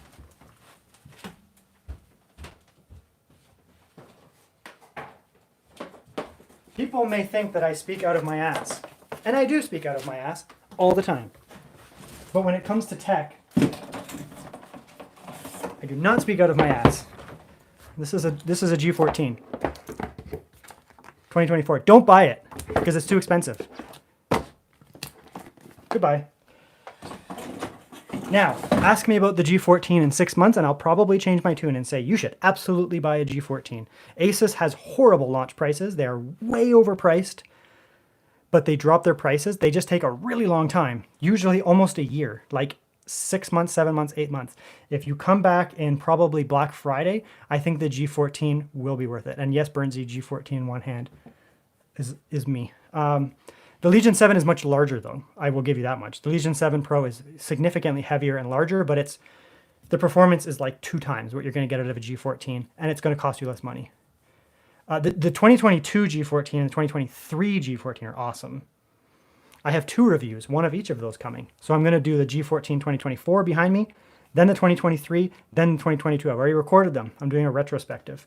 Speaker 1: People may think that I speak out of my ass, and I do speak out of my ass all the time. But when it comes to tech, I do not speak out of my ass. This is a G14, 2024. Don't buy it because it's too expensive. Goodbye. Now, ask me about the G14 in 6 months, and I'll probably change my tune and say you should absolutely buy a G14. Asus has horrible launch prices. They are way overpriced, but they drop their prices. They just take a really long time, usually almost a year, like 6 months, 7 months, 8 months. If you come back in probably Black Friday, I think the G14 will be worth it. And yes, Burnsy, G14 in one hand is me. The Legion 7 is much larger, though. I will give you that much. The Legion 7 Pro is significantly heavier and larger, but the performance is like 2 times what you're going to get out of a G14, and it's going to cost you less money. The 2022 G14 and the 2023 G14 are awesome. I have 2 reviews, one of each of those coming. So I'm going to do the G14 2024 behind me, then the 2023, then the 2022. I've already recorded them. I'm doing a retrospective.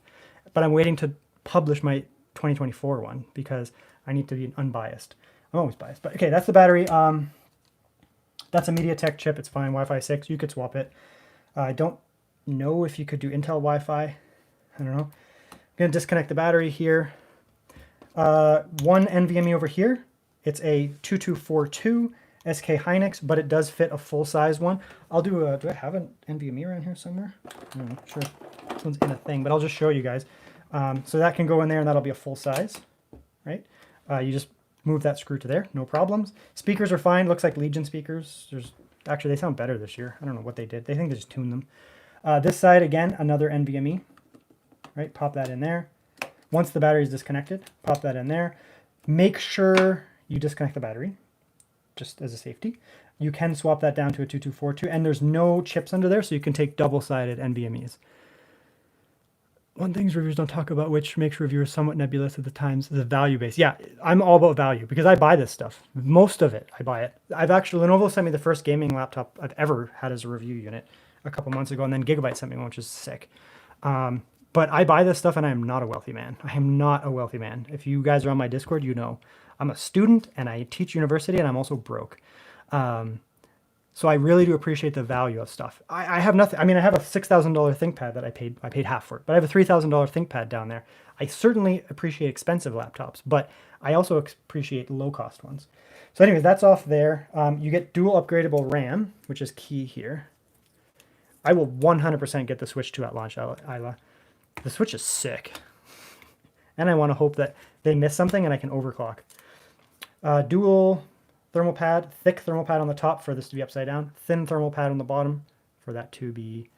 Speaker 1: But I'm waiting to publish my 2024 one because I need to be unbiased. I'm always biased, but okay, that's the battery. That's a MediaTek chip. It's fine. Wi-Fi 6. You could swap it. I don't know if you could do Intel Wi-Fi. I don't know. I'm going to disconnect the battery here. One NVMe over here. It's a 2242, SK Hynix, but it does fit a full-size one. I'll do a, do I have an NVMe around here somewhere? I don't know, sure. This one's in a thing, but I'll just show you guys. So that can go in there and that'll be a full size, right? You just move that screw to there, no problems. Speakers are fine, looks like Legion speakers. Actually, they sound better this year. I don't know what they did. They think they just tuned them. This side, again, another NVMe, right? Pop that in there. Once the battery is disconnected, pop that in there. Make sure you disconnect the battery, just as a safety. You can swap that down to a 2242, and there's no chips under there, so you can take double-sided NVMe's. One thing reviewers don't talk about, which makes reviewers somewhat nebulous at the times, is the value base. Yeah, I'm all about value because I buy this stuff. Most of it, I buy it. Lenovo sent me the first gaming laptop I've ever had as a review unit a couple months ago, and then Gigabyte sent me one, which is sick. But I buy this stuff, and I am not a wealthy man. I am not a wealthy man. If you guys are on my Discord, you know. I'm a student, and I teach university, and I'm also broke. So I really do appreciate the value of stuff. I have nothing. I mean, I have a $6,000 ThinkPad that I paid half for it, but I have a $3,000 ThinkPad down there. I certainly appreciate expensive laptops, but I also appreciate low-cost ones. So anyways, that's off there. You get dual upgradable RAM, which is key here. I will 100% get the Switch 2 at launch, Isla. The Switch is sick. And I want to hope that they miss something and I can overclock. Dual thermal pad, thick thermal pad on the top for this to be upside down, thin thermal pad on the bottom for that to be,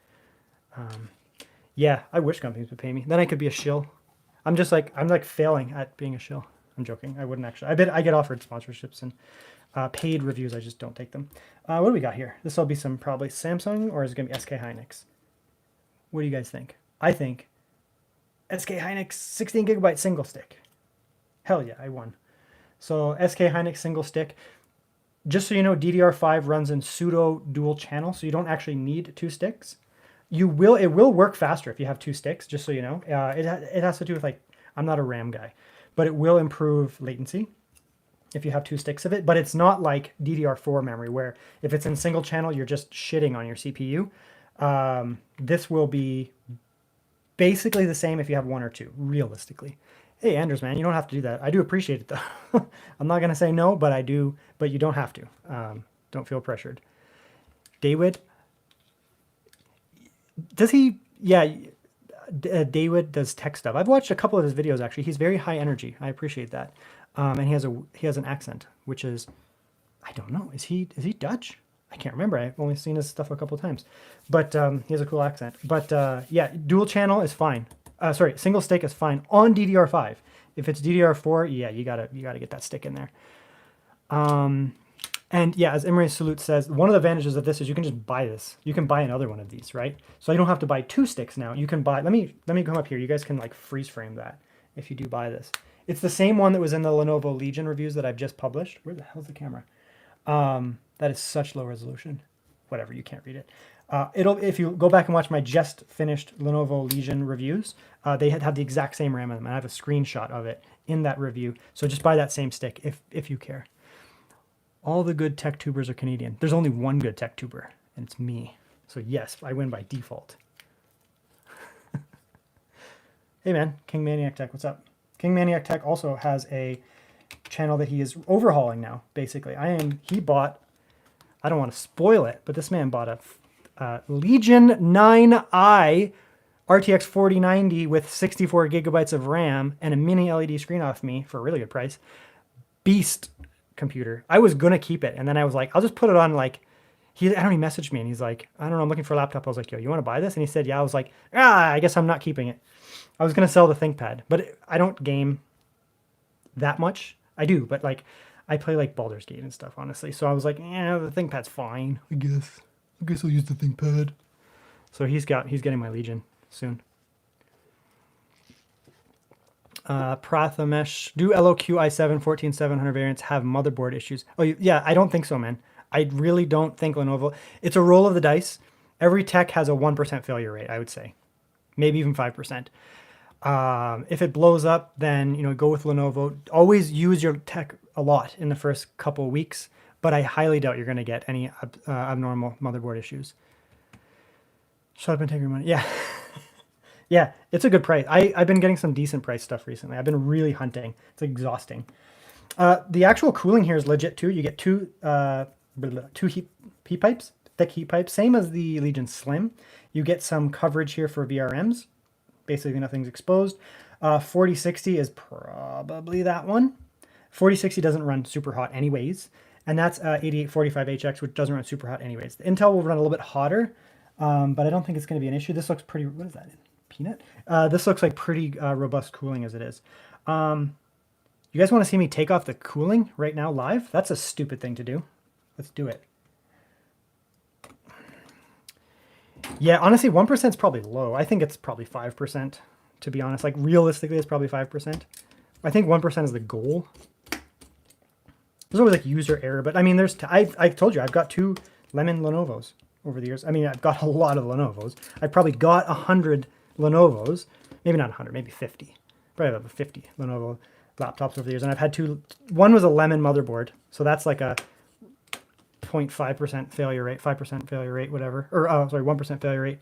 Speaker 1: yeah, I wish companies would pay me. Then I could be a shill. I'm like failing at being a shill. I'm joking. I wouldn't actually. I get offered sponsorships and paid reviews. I just don't take them. What do we got here? This will be some probably Samsung, or is it going to be SK Hynix? What do you guys think? I think SK Hynix 16 gigabyte single stick. Hell yeah, I won. So SK Hynix single stick. Just so you know, DDR5 runs in pseudo dual channel, so you don't actually need two sticks. It will work faster if you have two sticks, just so you know. It has to do with, like, I'm not a RAM guy, but it will improve latency if you have two sticks of it. But it's not like DDR4 memory, where if it's in single channel, you're just shitting on your CPU. This will be basically the same if you have one or two, realistically. Hey, Anders, man, you don't have to do that. I do appreciate it, though. I'm not going to say no, but I do. But you don't have to. Don't feel pressured. David, does he? Yeah, David does tech stuff. I've watched a couple of his videos, actually. He's very high energy. I appreciate that. And he has an accent, which is, I don't know. Is he Dutch? I can't remember. I've only seen his stuff a couple of times. But he has a cool accent. But yeah, dual channel is fine. Sorry, single stick is fine on DDR5. If it's DDR4, yeah, you gotta get that stick in there. And yeah, as Imre Salute says, one of the advantages of this is you can just buy this. You can buy another one of these, right? So you don't have to buy two sticks now. You can buy. Let me come up here. You guys can like freeze frame that if you do buy this. It's the same one that was in the Lenovo Legion reviews that I've just published. Where the hell's the camera? That is such low resolution. Whatever, you can't read it. If you go back and watch my just finished Lenovo Legion reviews, they had the exact same RAM in them. And I have a screenshot of it in that review. So just buy that same stick if you care. All the good tech tubers are Canadian. There's only one good tech tuber, and it's me. So yes, I win by default. Hey man, King Maniac Tech, what's up? King Maniac Tech also has a channel that he is overhauling now, basically. He bought, I don't want to spoil it, but this man bought a Legion 9i RTX 4090 with 64 gigabytes of RAM and a mini LED screen off me for a really good price. Beast computer. I was gonna keep it, and then I was like, I'll just put it on, like, he messaged me and he's like, I don't know, I'm looking for a laptop. I was like, yo, you want to buy this? And he said, yeah. I was like, I guess I'm not keeping it. I was gonna sell the ThinkPad, but I don't game that much. I do, but like, I play like Baldur's Gate and stuff, honestly. So I was like, yeah, the ThinkPad's fine, I guess. I guess I'll use the ThinkPad. So he's getting my Legion soon. Prathamesh, do LOQ i7 14700 variants have motherboard issues? Oh yeah, I don't think so, man. I really don't think Lenovo. It's a roll of the dice. Every tech has a 1% failure rate, I would say, maybe even 5%. If it blows up, then go with Lenovo. Always use your tech a lot in the first couple of weeks, but I highly doubt you're going to get any abnormal motherboard issues. Shut up and take your money. Yeah. Yeah, it's a good price. I've been getting some decent price stuff recently. I've been really hunting. It's exhausting. The actual cooling here is legit too. You get two two heat pipes, thick heat pipes, same as the Legion Slim. You get some coverage here for VRMs. Basically nothing's exposed. 4060 is probably that one. 4060 doesn't run super hot anyways. And that's 8845HX, which doesn't run super hot anyways. The Intel will run a little bit hotter, but I don't think it's going to be an issue. This looks pretty, what is that, peanut? This looks like pretty robust cooling as it is. You guys want to see me take off the cooling right now live? That's a stupid thing to do. Let's do it. Yeah, honestly, 1% is probably low. I think it's probably 5%, to be honest. Like, realistically, it's probably 5%. I think 1% is the goal. There's always, like, user error. But, I mean, I told you, I've got 2 Lemon Lenovos over the years. I mean, I've got a lot of Lenovos. I've probably got 100 Lenovos. Maybe not 100, maybe 50. Probably about 50 Lenovo laptops over the years. And I've had 2. One was a Lemon motherboard. So that's like a 0.5% failure rate, 5% failure rate, whatever. Or, sorry, 1% failure rate.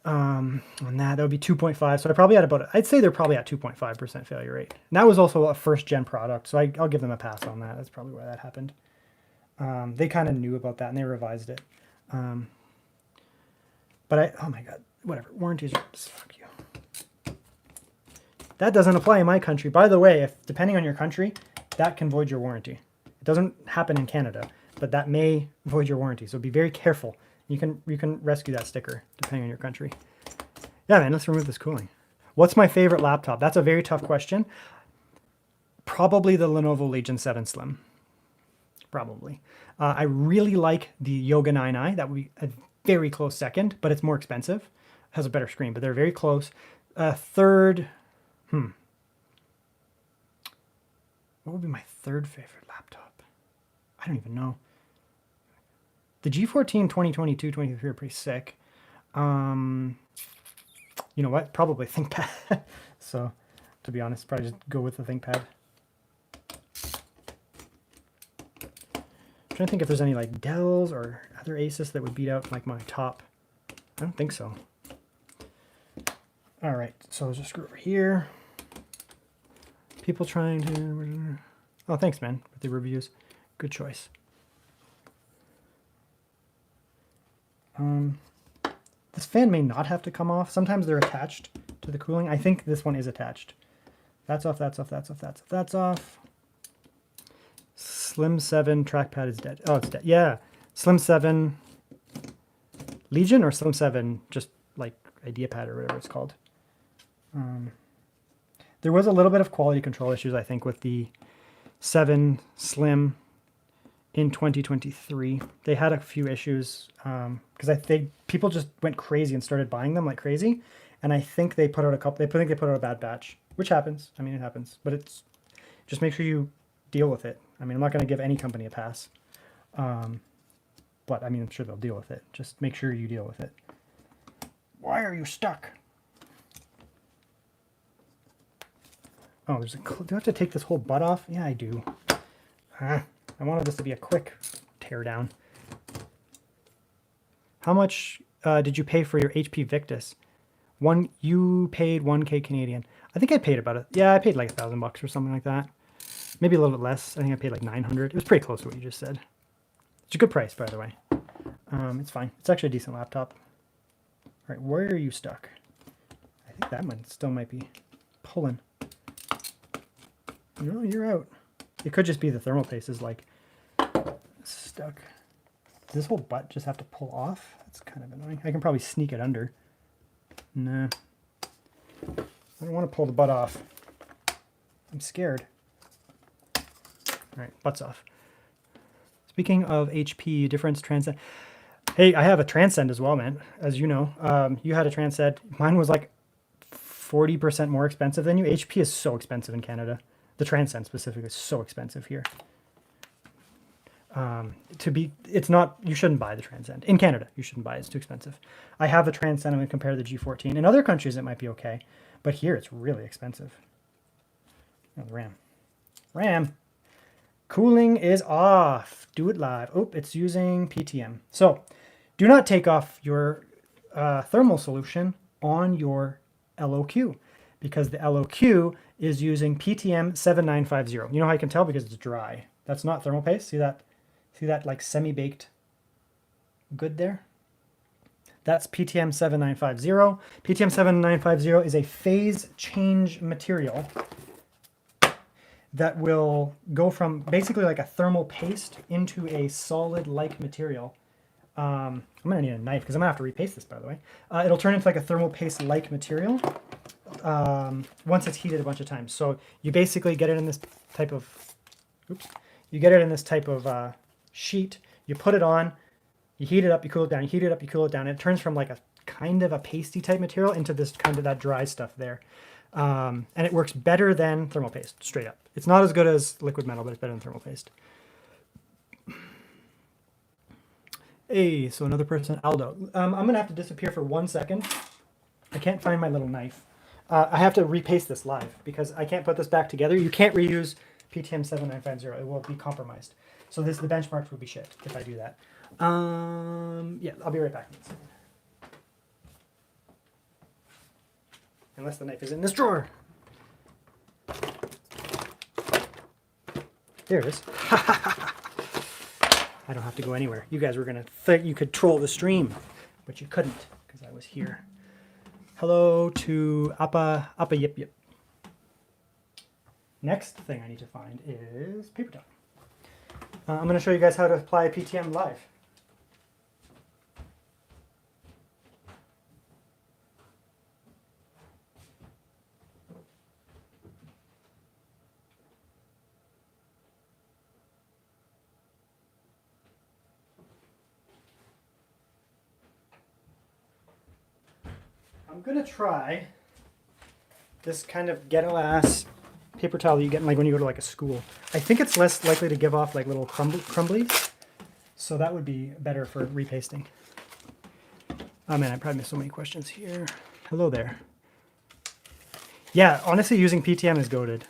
Speaker 1: On that would be 2.5. So I probably had I'd say they're probably at 2.5% failure rate. And that was also a first-gen product. So I'll give them a pass on that. That's probably why that happened. They kind of knew about that and they revised it. But oh my God, whatever. Warranties are, fuck you. That doesn't apply in my country. By the way, depending on your country, that can void your warranty. It doesn't happen in Canada, but that may void your warranty. So be very careful. You can rescue that sticker depending on your country. Yeah, man, let's remove this cooling. What's my favorite laptop? That's a very tough question. Probably the Lenovo Legion 7 Slim. Probably. I really like the Yoga 9i. That would be a very close second, but it's more expensive. It has a better screen, but they're very close. Third, what would be my third favorite laptop? I don't even know. The G14 2022, 23 are pretty sick. You know what? Probably ThinkPad. So, to be honest, probably just go with the ThinkPad. I'm trying to think if there's any like Dells or other Asus that would beat out like my top. I don't think so. All right, so let's just screw over here. People trying to. Oh, thanks, man, with the reviews. Good choice. This fan may not have to come off. Sometimes they're attached to the cooling. I think this one is attached. That's off, that's off, that's off, that's off, that's off. Slim 7 trackpad is dead. Oh, it's dead. Yeah. Slim 7 Legion or Slim 7 just like IdeaPad or whatever it's called. There was a little bit of quality control issues, I think, with the 7 Slim in 2023. They had a few issues because I think people just went crazy and started buying them like crazy. And I think they put out a couple. I think they put out a bad batch, which happens. I mean, it happens, but it's just make sure you deal with it. I mean, I'm not going to give any company a pass, but I mean, I'm sure they'll deal with it. Just make sure you deal with it. Why are you stuck? Oh, do I have to take this whole butt off? Yeah, I do. I wanted this to be a quick teardown. How much did you pay for your HP Victus? You paid 1K Canadian. I think I paid about it. Yeah, I paid like $1,000 or something like that. Maybe a little bit less. I think I paid like 900. It was pretty close to what you just said. It's a good price, by the way. It's fine. It's actually a decent laptop. All right, where are you stuck? I think that one still might be pulling. No, you're out. It could just be the thermal paste is like stuck. Does this whole butt just have to pull off? That's kind of annoying. I can probably sneak it under. Nah. I don't want to pull the butt off. I'm scared. All right, butt's off. Speaking of HP, difference Transcend. Hey, I have a Transcend as well, man. As you know, you had a Transcend. Mine was like 40% more expensive than you. HP is so expensive in Canada. The Transcend specifically is so expensive here. It's not, you shouldn't buy the Transcend. In Canada, you shouldn't buy it. It's too expensive. I have a Transcend. I'm going to compare the G14. In other countries, it might be okay. But here, it's really expensive. Oh, the RAM. RAM. Cooling is off. Do it live. Oh, it's using PTM. So, do not take off your thermal solution on your LOQ. Because the LOQ is using PTM7950. You know how I can tell? Because it's dry. That's not thermal paste. See that See that like semi-baked good there? That's PTM7950. PTM7950 is a phase change material that will go from basically like a thermal paste into a solid-like material. I'm going to need a knife because I'm going to have to repaste this, by the way. It'll turn into like a thermal paste-like material once it's heated a bunch of times. So you basically get it in this type of, you get it in this type of sheet. You put it on, you heat it up, you cool it down, you heat it up, you cool it down. And it turns from like a kind of a pasty type material into this kind of that dry stuff there. And it works better than thermal paste, straight up. It's not as good as liquid metal, but it's better than thermal paste. Hey, so another person, Aldo. I'm going to have to disappear for 1 second. I can't find my little knife. I have to repaste this live because I can't put this back together. You can't reuse PTM7950. It will be compromised. So the benchmarks will be shit if I do that. Yeah, I'll be right back. Unless the knife is in this drawer. There it is. I don't have to go anywhere. You guys were going to think you could troll the stream, but you couldn't because I was here. Hello to Appa Yip Yip. Next thing I need to find is paper towel. I'm going to show you guys how to apply PTM live. I'm going to try this kind of ghetto-ass paper towel that you get like when you go to like a school. I think it's less likely to give off like little crumblies, so that would be better for repasting. Oh man, I probably missed so many questions here. Hello there. Yeah, honestly, using PTM is goated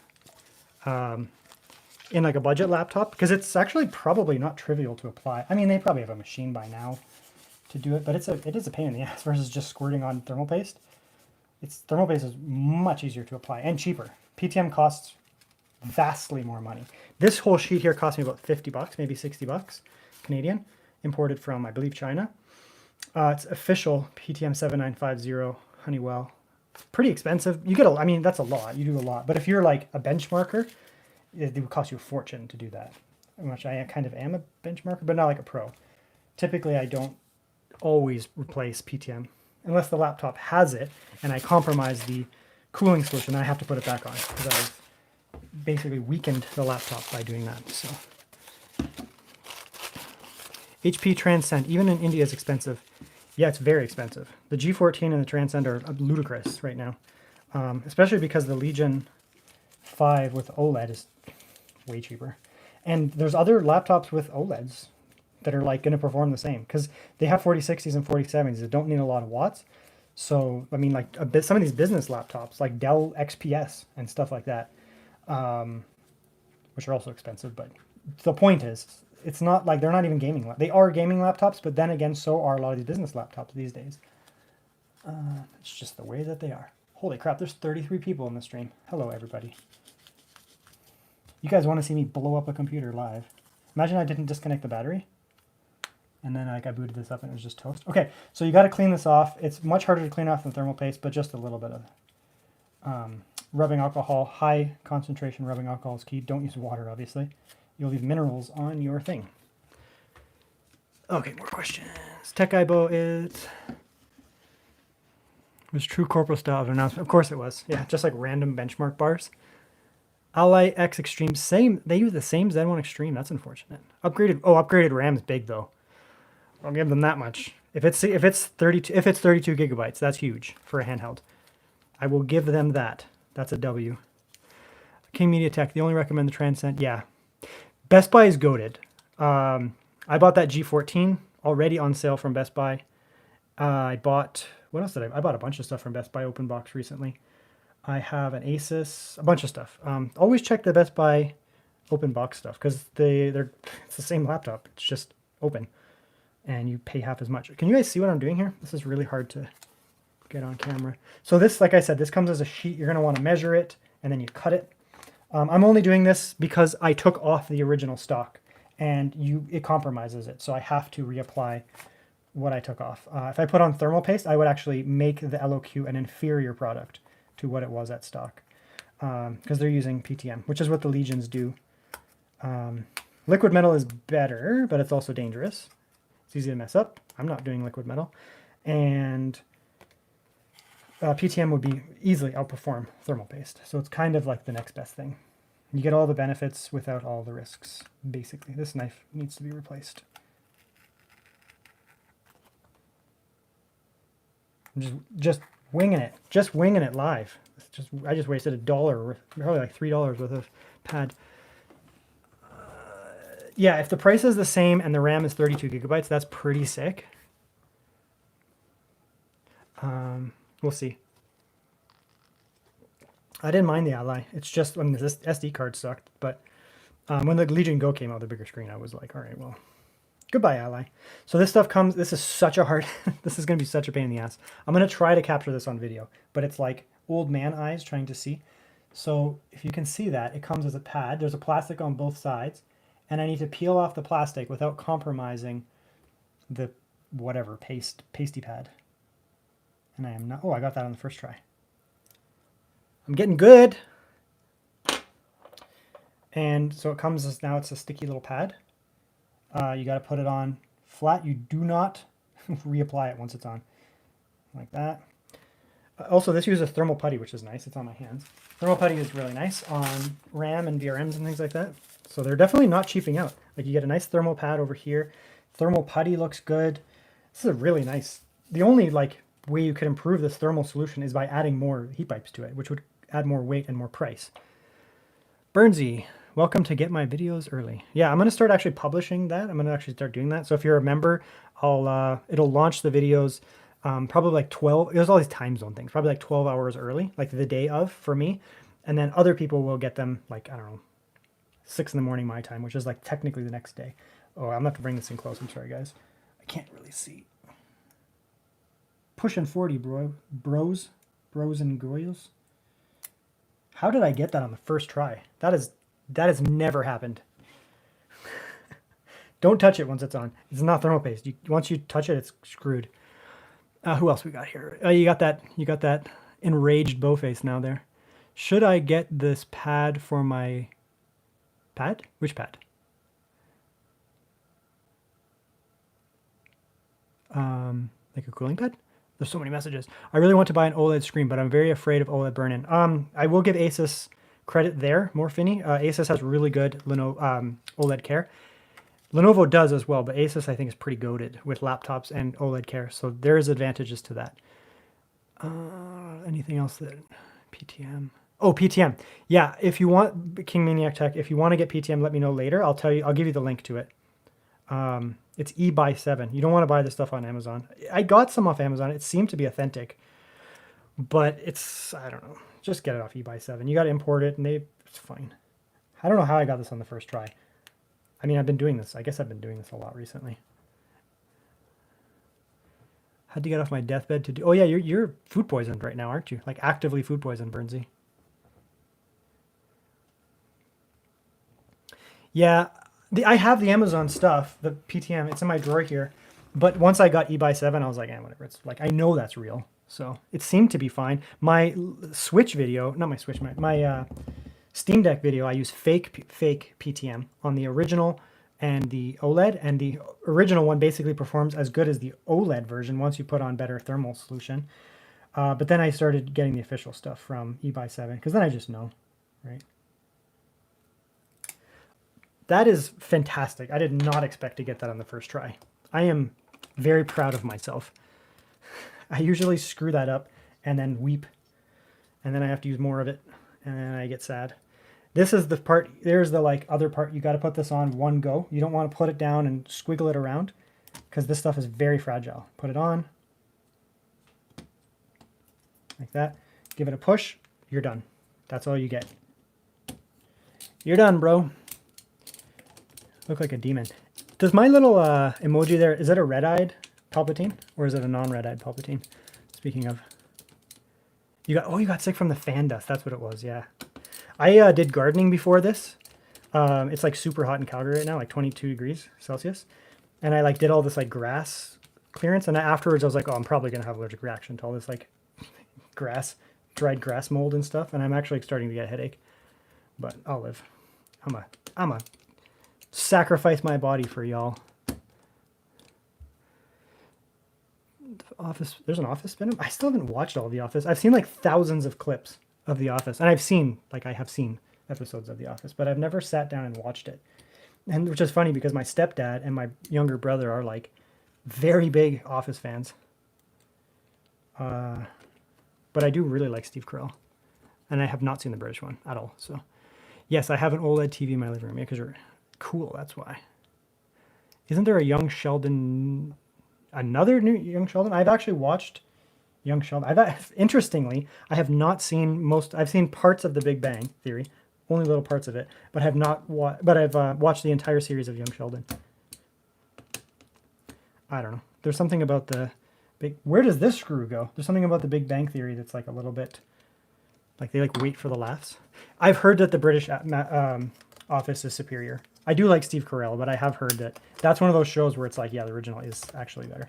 Speaker 1: in like a budget laptop because it's actually probably not trivial to apply. I mean, they probably have a machine by now to do it, but it is a pain in the ass versus just squirting on thermal paste. Thermal paste is much easier to apply and cheaper. PTM costs vastly more money. This whole sheet here cost me about 50 bucks, maybe 60 bucks Canadian, imported from, I believe, China. It's official PTM7950 Honeywell. Pretty expensive. You get I mean, that's a lot. You do a lot. But if you're like a benchmarker, it would cost you a fortune to do that. Which I kind of am a benchmarker, but not like a pro. Typically, I don't always replace PTM unless the laptop has it and I compromise the cooling solution. I have to put it back on because I've basically weakened the laptop by doing that. So HP Transcend, even in India, is expensive. Yeah, it's very expensive. The G14 and the Transcend are ludicrous right now, especially because the Legion 5 with OLED is way cheaper. And there's other laptops with OLEDs that are like going to perform the same because they have 4060s and 4070s that don't need a lot of watts. So, I mean, like some of these business laptops, like Dell XPS and stuff like that, which are also expensive. But the point is, it's not like they're not even gaming. They are gaming laptops, but then again, so are a lot of these business laptops these days. It's just the way that they are. Holy crap, there's 33 people in the stream. Hello, everybody. You guys want to see me blow up a computer live. Imagine I didn't disconnect the battery. And then like I booted this up and it was just toast. Okay, so you got to clean this off. It's much harder to clean off than thermal paste, but just a little bit of rubbing alcohol. High concentration rubbing alcohol is key. Don't use water, obviously. You'll leave minerals on your thing. Okay, more questions. Tech Ibo was true corporal style of announcement. Of course it was. Yeah, just like random benchmark bars. Ally X Extreme, same. They use the same Zen1 Extreme. That's unfortunate. Upgraded RAM's big though. I'll give them that much. If it's 32 gigabytes, that's huge for a handheld. I will give them that. That's a W. King MediaTek, they only recommend the Transcend. Yeah. Best Buy is goated. I bought that G14 already on sale from Best Buy. I bought, what else did I bought a bunch of stuff from Best Buy Open Box recently. I have an Asus, a bunch of stuff. Always check the Best Buy Open Box stuff because it's the same laptop. It's just open. And you pay half as much. Can you guys see what I'm doing here? This is really hard to get on camera. So this, like I said, this comes as a sheet. You're going to want to measure it, and then you cut it. I'm only doing this because I took off the original stock, and it compromises it. So I have to reapply what I took off. If I put on thermal paste, I would actually make the LOQ an inferior product to what it was at stock, because they're using PTM, which is what the Legions do. Liquid metal is better, but it's also dangerous. It's easy to mess up. I'm not doing liquid metal. And PTM would be easily outperform thermal paste. So it's kind of like the next best thing. You get all the benefits without all the risks, basically. This knife needs to be replaced. I'm just winging it. Just winging it live. I just wasted $1, probably like $3 worth of pad. Yeah, if the price is the same and the RAM is 32 gigabytes, that's pretty sick. We'll see. I didn't mind the Ally. It's just when this SD card sucked, but when the Legion Go came out, the bigger screen, I was like, all right, well, goodbye, Ally. So this stuff comes, this is such a hard, this is going to be such a pain in the ass. I'm going to try to capture this on video, but it's like old man eyes trying to see. So if you can see that, it comes as a pad. There's a plastic on both sides, and I need to peel off the plastic without compromising the whatever, pasty pad. And I am not, oh, I got that on the first try. I'm getting good. And so it comes as, now it's a sticky little pad. You got to put it on flat. You do not reapply it once it's on. Like that. Also, this uses thermal putty, which is nice. It's on my hands. Thermal putty is really nice on RAM and VRMs and things like that. So they're definitely not cheaping out. Like you get a nice thermal pad over here. Thermal putty looks good. This is a really nice. The only like way you could improve this thermal solution is by adding more heat pipes to it, which would add more weight and more price. Burnsy, welcome to Get My Videos Early. Yeah, I'm going to start actually publishing that. I'm going to actually start doing that. So if you're a member, it'll launch the videos probably like 12. There's all these time zone things, probably like 12 hours early, like the day of for me. And then other people will get them like, I don't know, 6 in the morning my time, which is like technically the next day. Oh, I'm going to have to bring this in close. I'm sorry, guys. I can't really see. Pushing 40, bros and goyles. How did I get that on the first try? That has never happened. Don't touch it once it's on. It's not thermal paste. Once you touch it, it's screwed. Who else we got here? You got that enraged bow face now there. Should I get this pad for my pad? Which pad? Like a cooling pad? There's so many messages. I really want to buy an OLED screen, but I'm very afraid of OLED burn-in. I will give Asus credit there, more Finny. Asus has really good OLED care. Lenovo does as well, but Asus I think is pretty goated with laptops and OLED care, so there's advantages to that. Anything else that PTM? Oh, PTM. Yeah, if you want King Maniac Tech, if you want to get PTM, let me know later. I'll give you the link to it. It's eBuy7. You don't want to buy this stuff on Amazon. I got some off Amazon. It seemed to be authentic, but it's, I don't know. Just get it off eBuy7. You got to import it, and it's fine. I don't know how I got this on the first try. I mean, I've been doing this. I guess I've been doing this a lot recently. Had to get off my deathbed to do. Oh yeah, you're food poisoned right now, aren't you? Like actively food poisoned, Burnsy. Yeah. I have the Amazon stuff, the PTM. It's in my drawer here. But once I got eBuy7, I was like, whatever. It's like, I know that's real. So it seemed to be fine. My Switch video, not my Switch, my Steam Deck video, I use fake PTM on the original and the OLED. And the original one basically performs as good as the OLED version once you put on better thermal solution. But then I started getting the official stuff from eBuy7 because then I just know, right? That is fantastic. I did not expect to get that on the first try. I am very proud of myself. I usually screw that up and then weep. And then I have to use more of it. And then I get sad. This is the part, there's the like other part. You got to put this on one go. You don't want to put it down and squiggle it around because this stuff is very fragile. Put it on. Like that. Give it a push. You're done. That's all you get. You're done, bro. Look like a demon. Does my little emoji there, is it a red-eyed Palpatine? Or is it a non-red-eyed Palpatine? Speaking of. You got sick from the fan dust. That's what it was, yeah. I did gardening before this. It's like super hot in Calgary right now, like 22 degrees Celsius. And I like did all this like grass clearance, and afterwards I was like, oh, I'm probably gonna have an allergic reaction to all this like dried grass mold and stuff, and I'm actually starting to get a headache. But I'll live. I'm a sacrifice my body for y'all. Office. There's an Office spin. I still haven't watched all of The Office. I've seen like thousands of clips of The Office, and I have seen episodes of The Office, but I've never sat down and watched it. And which is funny because my stepdad and my younger brother are like very big Office fans. But I do really like Steve Carell, and I have not seen the British one at all. So, yes, I have an OLED TV in my living room. Yeah, because you're cool. That's why. Isn't there a Young Sheldon? Another new Young Sheldon? I've actually watched Young Sheldon. Interestingly, I have not seen most. I've seen parts of The Big Bang Theory, only little parts of it, but have not. But I've watched the entire series of Young Sheldon. I don't know. There's something about the big. Where does this screw go? There's something about The Big Bang Theory that's like a little bit. Like they like wait for the laughs. I've heard that the British Office is superior. I do like Steve Carell, but I have heard that that's one of those shows where it's like, yeah, the original is actually better.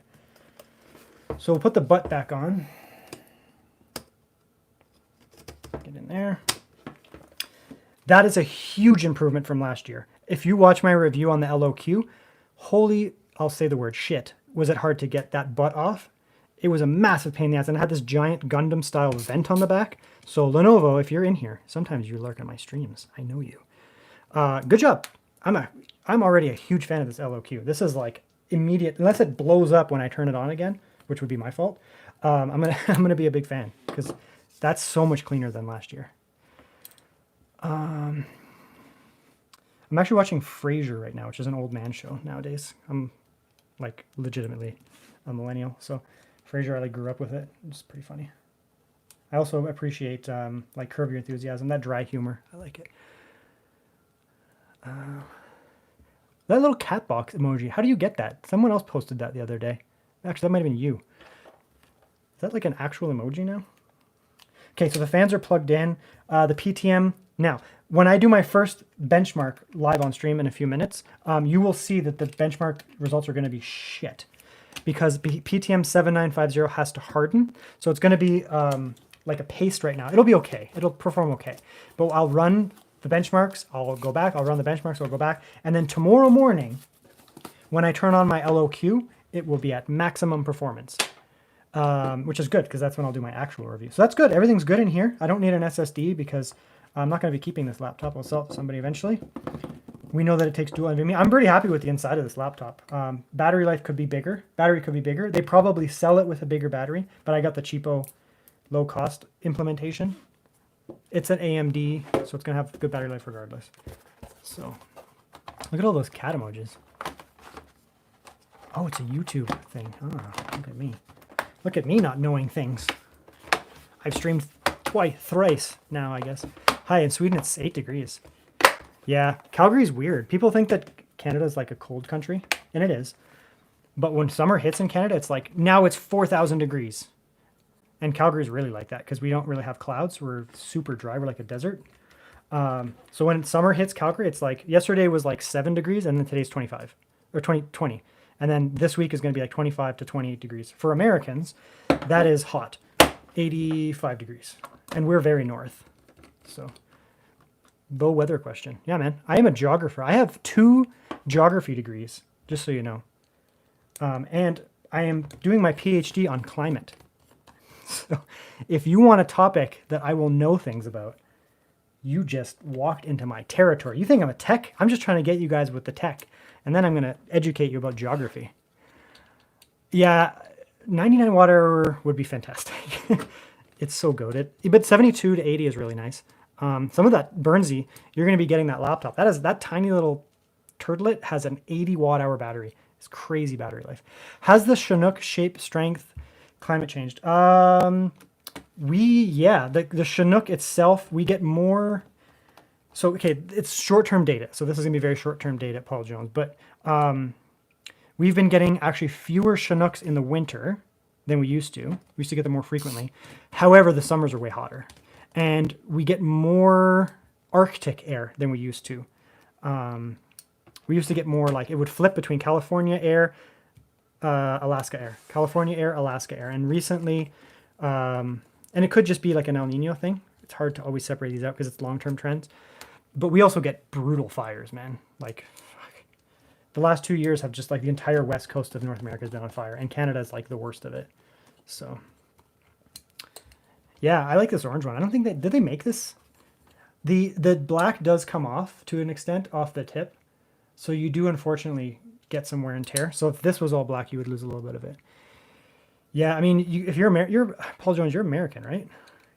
Speaker 1: So we'll put the butt back on. Get in there. That is a huge improvement from last year. If you watch my review on the LOQ, holy, I'll say the word shit, was it hard to get that butt off? It was a massive pain in the ass, and it had this giant Gundam-style vent on the back. So Lenovo, if you're in here, sometimes you lurk on my streams. I know you. Good job. I'm already a huge fan of this LOQ. This is like immediate, unless it blows up when I turn it on again, which would be my fault. I'm gonna be a big fan because that's so much cleaner than last year. I'm actually watching Frasier right now, which is an old man show nowadays. I'm like legitimately a millennial, so Frasier, I like grew up with it. It's pretty funny. I also appreciate like Curb Your Enthusiasm, that dry humor. I like it. That little cat box emoji, how do you get that? Someone else posted that the other day. Actually, that might have been you. Is that like an actual emoji now? Okay, so the fans are plugged in. The PTM. Now, when I do my first benchmark live on stream in a few minutes, you will see that the benchmark results are going to be shit. Because PTM7950 has to harden. So it's going to be like a paste right now. It'll be okay. It'll perform okay. But I'll run the benchmarks, I'll go back, I'll run the benchmarks, I'll go back, and then tomorrow morning, when I turn on my LOQ, it will be at maximum performance, which is good, because that's when I'll do my actual review. So that's good, everything's good in here. I don't need an SSD, because I'm not going to be keeping this laptop. I'll sell it to somebody eventually. We know that it takes dual NVMe. I'm pretty happy with the inside of this laptop. Battery life could be bigger. Battery could be bigger. They probably sell it with a bigger battery, but I got the cheapo, low-cost implementation. It's an AMD, so it's going to have good battery life regardless. So, look at all those cat emojis. Oh, it's a YouTube thing. Ah, look at me. Look at me not knowing things. I've streamed thrice now, I guess. Hi, in Sweden it's 8 degrees. Yeah, Calgary's weird. People think that Canada's like a cold country, and it is. But when summer hits in Canada, it's like, now it's 4,000 degrees. And Calgary's really like that because we don't really have clouds. We're super dry. We're like a desert. So when summer hits Calgary, it's like yesterday was like 7 degrees and then today's 25 or 20. And then this week is going to be like 25 to 28 degrees. For Americans, that is hot. 85 degrees. And we're very north. So, low weather question. Yeah, man. I am a geographer. I have 2 geography degrees, just so you know. And I am doing my PhD on climate. So if you want a topic that I will know things about, you just walked into my territory. You think I'm a tech? I'm just trying to get you guys with the tech. And then I'm going to educate you about geography. Yeah, 99 watt hour would be fantastic. It's so goated. But 72 to 80 is really nice. Some of that Burnsy, you're going to be getting that laptop. That tiny little turtlet has an 80 watt hour battery. It's crazy battery life. Has the Chinook shape, strength, climate changed? The Chinook itself, we get more. So, okay, it's short-term data. So this is going to be very short-term data, Paul Jones. But we've been getting actually fewer Chinooks in the winter than we used to. We used to get them more frequently. However, the summers are way hotter. And we get more Arctic air than we used to. We used to get more like, it would flip between California air, Alaska air, California air, Alaska air. And recently, and it could just be like an El Nino thing. It's hard to always separate these out because it's long-term trends. But we also get brutal fires, man. Like, the last 2 years have just like the entire west coast of North America has been on fire, and Canada's like the worst of it. So, yeah, I like this orange one. I don't think did they make this? The black does come off to an extent off the tip, so you do unfortunately get some wear and tear. So if this was all black, you would lose a little bit of it. Yeah, I mean, if you're Paul Jones, you're American, right?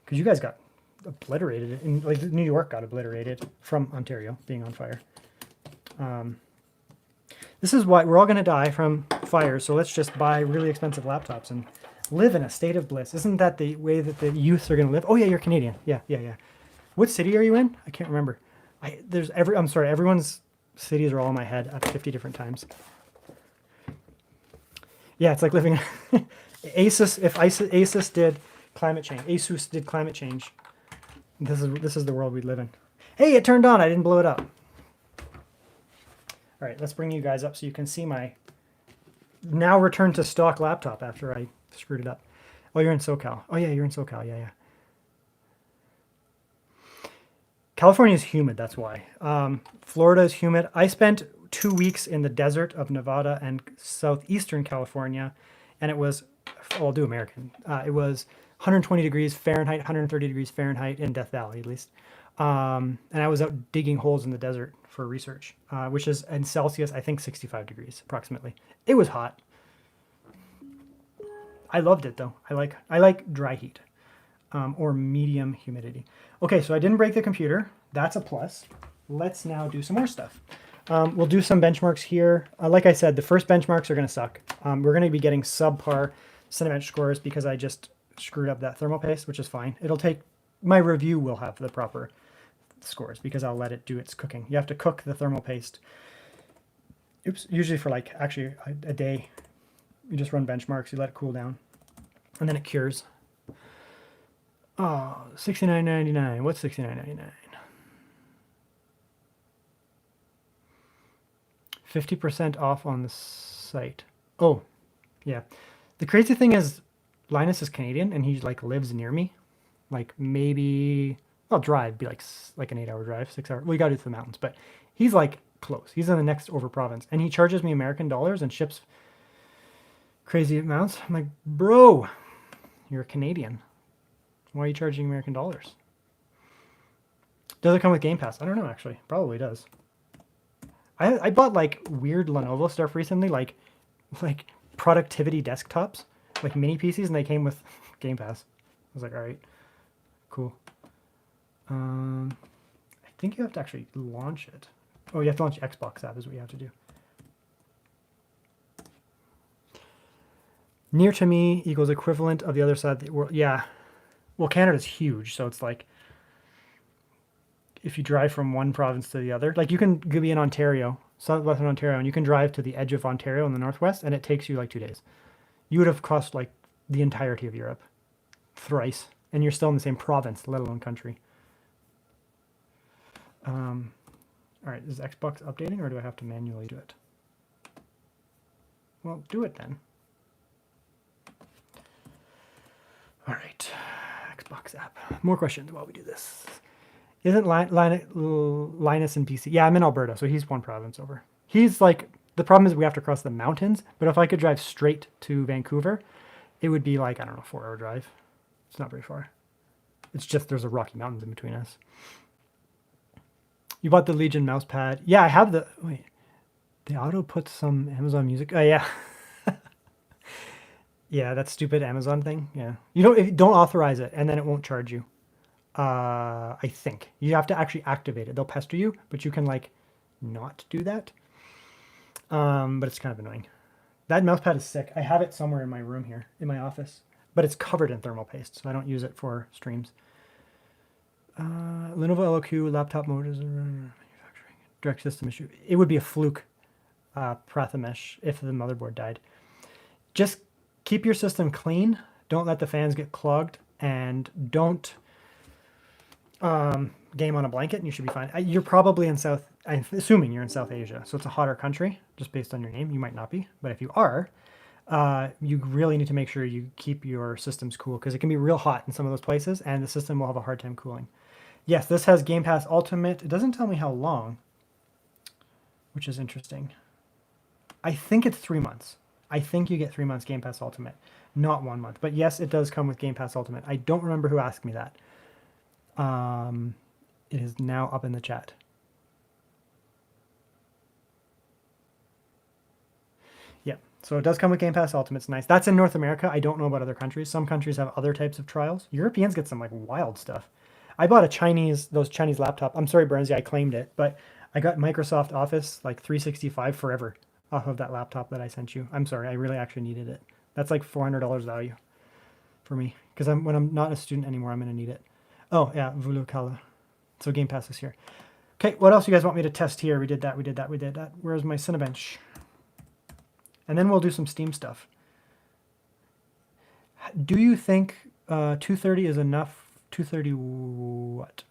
Speaker 1: Because you guys got obliterated, and like New York got obliterated from Ontario being on fire. This is why we're all going to die from fires. So let's just buy really expensive laptops and live in a state of bliss. Isn't that the way that the youths are going to live? Oh yeah, you're Canadian. Yeah. What city are you in? I can't remember. I'm sorry. Everyone's cities are all in my head at 50 different times. Yeah, it's like living. ASUS. If ASUS did climate change, ASUS did climate change. This is the world we live in. Hey, it turned on. I didn't blow it up. All right, let's bring you guys up so you can see my now return to stock laptop after I screwed it up. Oh, you're in SoCal. Oh yeah, you're in SoCal. Yeah. California is humid, that's why. Florida is humid. I spent 2 weeks in the desert of Nevada and southeastern California, and it was, I'll do American. It was 120 degrees Fahrenheit, 130 degrees Fahrenheit in Death Valley, at least. And I was out digging holes in the desert for research, which is in Celsius, I think 65 degrees approximately. It was hot. I loved it though. I like dry heat. Or medium humidity. Okay, so I didn't break the computer. That's a plus. Let's now do some more stuff. We'll do some benchmarks here. Like I said, the first benchmarks are going to suck. We're going to be getting subpar Cinebench scores because I just screwed up that thermal paste, which is fine. It'll take, my review will have the proper scores because I'll let it do its cooking. You have to cook the thermal paste. Usually for like actually a day. You just run benchmarks, you let it cool down, and then it cures. Oh, $69.99. What's $69.99? 50% off on the site. Oh, yeah. The crazy thing is, Linus is Canadian, and he like lives near me. Like maybe I'll drive, be like an 8-hour drive, 6 hour. Well, you got to do to the mountains, but he's like close. He's in the next over province, and he charges me American dollars and ships crazy amounts. I'm like, bro, you're a Canadian. Why are you charging American dollars? Does it come with Game Pass? I don't know, actually. Probably does. I bought like weird Lenovo stuff recently, like productivity desktops, like mini PCs, and they came with Game Pass. I was like, all right, cool. I think you have to actually launch it. Oh, you have to launch Xbox app is what you have to do. Near to me equals equivalent of the other side of the world. Yeah. Well, Canada's huge, so it's like if you drive from one province to the other, like you can be in Ontario, southwestern Ontario, and you can drive to the edge of Ontario in the northwest, and it takes you like 2 days. You would have crossed like the entirety of Europe thrice, and you're still in the same province, let alone country. All right, is Xbox updating, or do I have to manually do it? Well, do it then. All right, Xbox app. More questions while we do this. Isn't Linus in BC? Yeah, I'm in Alberta, so he's one province over. He's like, the problem is we have to cross the mountains, but if I could drive straight to Vancouver, it would be like, I don't know, 4-hour drive. It's not very far. It's just there's a Rocky Mountains in between us. You bought the Legion mouse pad. Yeah, I have the, wait, the auto puts some Amazon Music. Oh, yeah. Yeah, that stupid Amazon thing. Yeah. Don't authorize it, and then it won't charge you. I think. You have to actually activate it. They'll pester you, but you can, like, not do that. But it's kind of annoying. That mouse pad is sick. I have it somewhere in my room here, in my office. But it's covered in thermal paste, so I don't use it for streams. Lenovo LOQ, laptop motors, manufacturing, direct system issue. It would be a fluke Prathamesh if the motherboard died. Just keep your system clean. Don't let the fans get clogged, and don't game on a blanket, and you should be fine. You're probably in I'm assuming you're in South Asia, so it's a hotter country, just based on your name. You might not be, but if you are, you really need to make sure you keep your systems cool because it can be real hot in some of those places, and the system will have a hard time cooling. Yes, this has Game Pass Ultimate. It doesn't tell me how long, which is interesting. I think it's 3 months. I think you get 3 months Game Pass Ultimate, not 1 month. But yes, it does come with Game Pass Ultimate. I don't remember who asked me that. It is now up in the chat. Yeah, so it does come with Game Pass Ultimate. It's nice. That's in North America. I don't know about other countries. Some countries have other types of trials. Europeans get some like wild stuff. I bought those Chinese laptop. I'm sorry, Bernsey, I claimed it, but I got Microsoft Office like 365 forever off of that laptop that I sent you. I'm sorry, I really actually needed it. That's like $400 value for me because when I'm not a student anymore, I'm going to need it. Oh, yeah, Vulu Kala. So Game Pass is here. Okay, what else you guys want me to test here? We did that. Where's my Cinebench? And then we'll do some Steam stuff. Do you think 230 is enough? 230 what?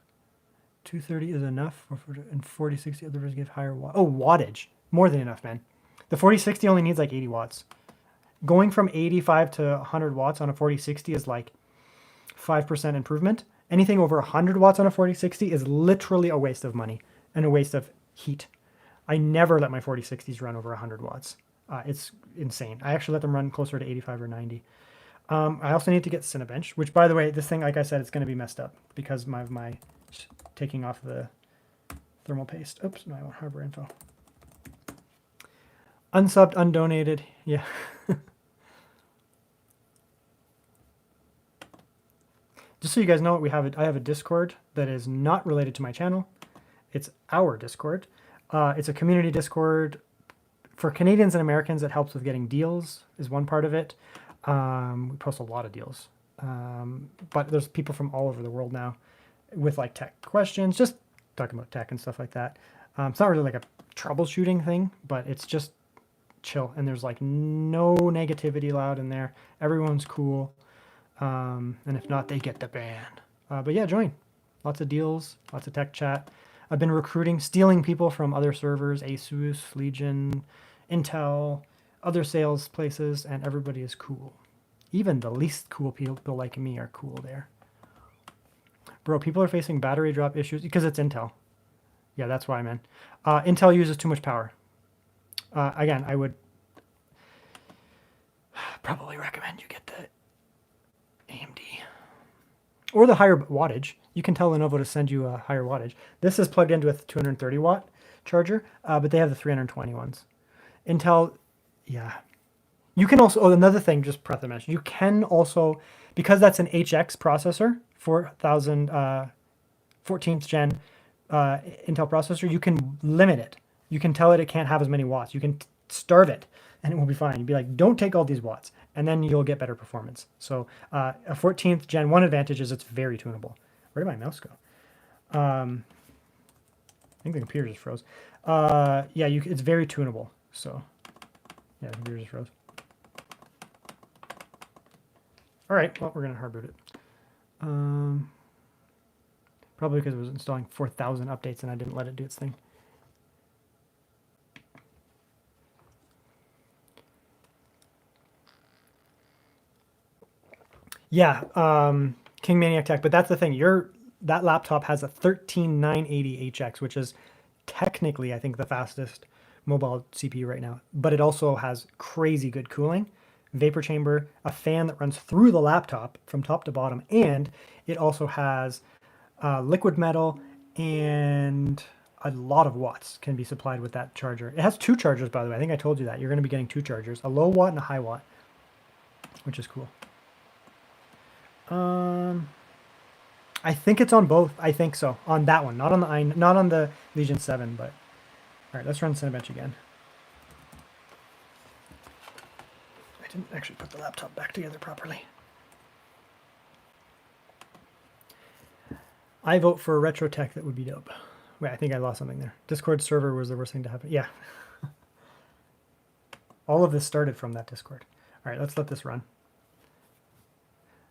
Speaker 1: 230 is enough? And 4060 others give higher wattage. More than enough, man. The 4060 only needs like 80 watts. Going from 85 to 100 watts on a 4060 is like 5% improvement. Anything over 100 watts on a 4060 is literally a waste of money and a waste of heat. I never let my 4060s run over 100 watts. It's insane. I actually let them run closer to 85 or 90. I also need to get Cinebench, which, by the way, this thing, like I said, it's going to be messed up because of my taking off the thermal paste. Oops, no, I want harbor info. Unsubbed, undonated. Yeah. Just so you guys know, I have a Discord that is not related to my channel. It's our Discord. It's a community Discord for Canadians and Americans. It helps with getting deals is one part of it. We post a lot of deals. But there's people from all over the world now with like tech questions, just talking about tech and stuff like that. It's not really like a troubleshooting thing, but it's just chill. And there's like no negativity allowed in there. Everyone's cool. And if not, they get the ban. But yeah, join. Lots of deals, lots of tech chat. I've been stealing people from other servers, Asus, Legion, Intel, other sales places, and everybody is cool. Even the least cool people like me are cool there. Bro, people are facing battery drop issues because it's Intel. Yeah, that's why, man. Intel uses too much power. Again, I would probably recommend you get the AMD or the higher wattage. You can tell Lenovo to send you a higher wattage. This is plugged into a 230 watt charger, but they have the 320 ones. Intel, yeah. You can also, another thing, just press the mention. You can also, because that's an HX processor, 14th gen Intel processor, you can limit it. You can tell it can't have as many watts. You can starve it, and it will be fine. You'd be like, don't take all these watts, and then you'll get better performance. So a 14th gen, one advantage is it's very tunable. Where did my mouse go? I think the computer just froze. Yeah, it's very tunable. So yeah, the computer just froze. All right, well, we're going to hard boot it. Probably because it was installing 4,000 updates and I didn't let it do its thing. Yeah, King Maniac Tech, but that's the thing. That laptop has a 13980HX, which is technically, I think, the fastest mobile CPU right now. But it also has crazy good cooling, vapor chamber, a fan that runs through the laptop from top to bottom, and it also has liquid metal, and a lot of watts can be supplied with that charger. It has two chargers, by the way. I think I told you that. You're going to be getting two chargers, a low watt and a high watt, which is cool. I think it's on both. I think so. On that one, not on the Legion 7, but all right, let's run Cinebench again. I didn't actually put the laptop back together properly. I vote for a retro tech. That would be dope. Wait, I think I lost something there. Discord server was the worst thing to happen. Yeah. All of this started from that Discord. All right, let's let this run.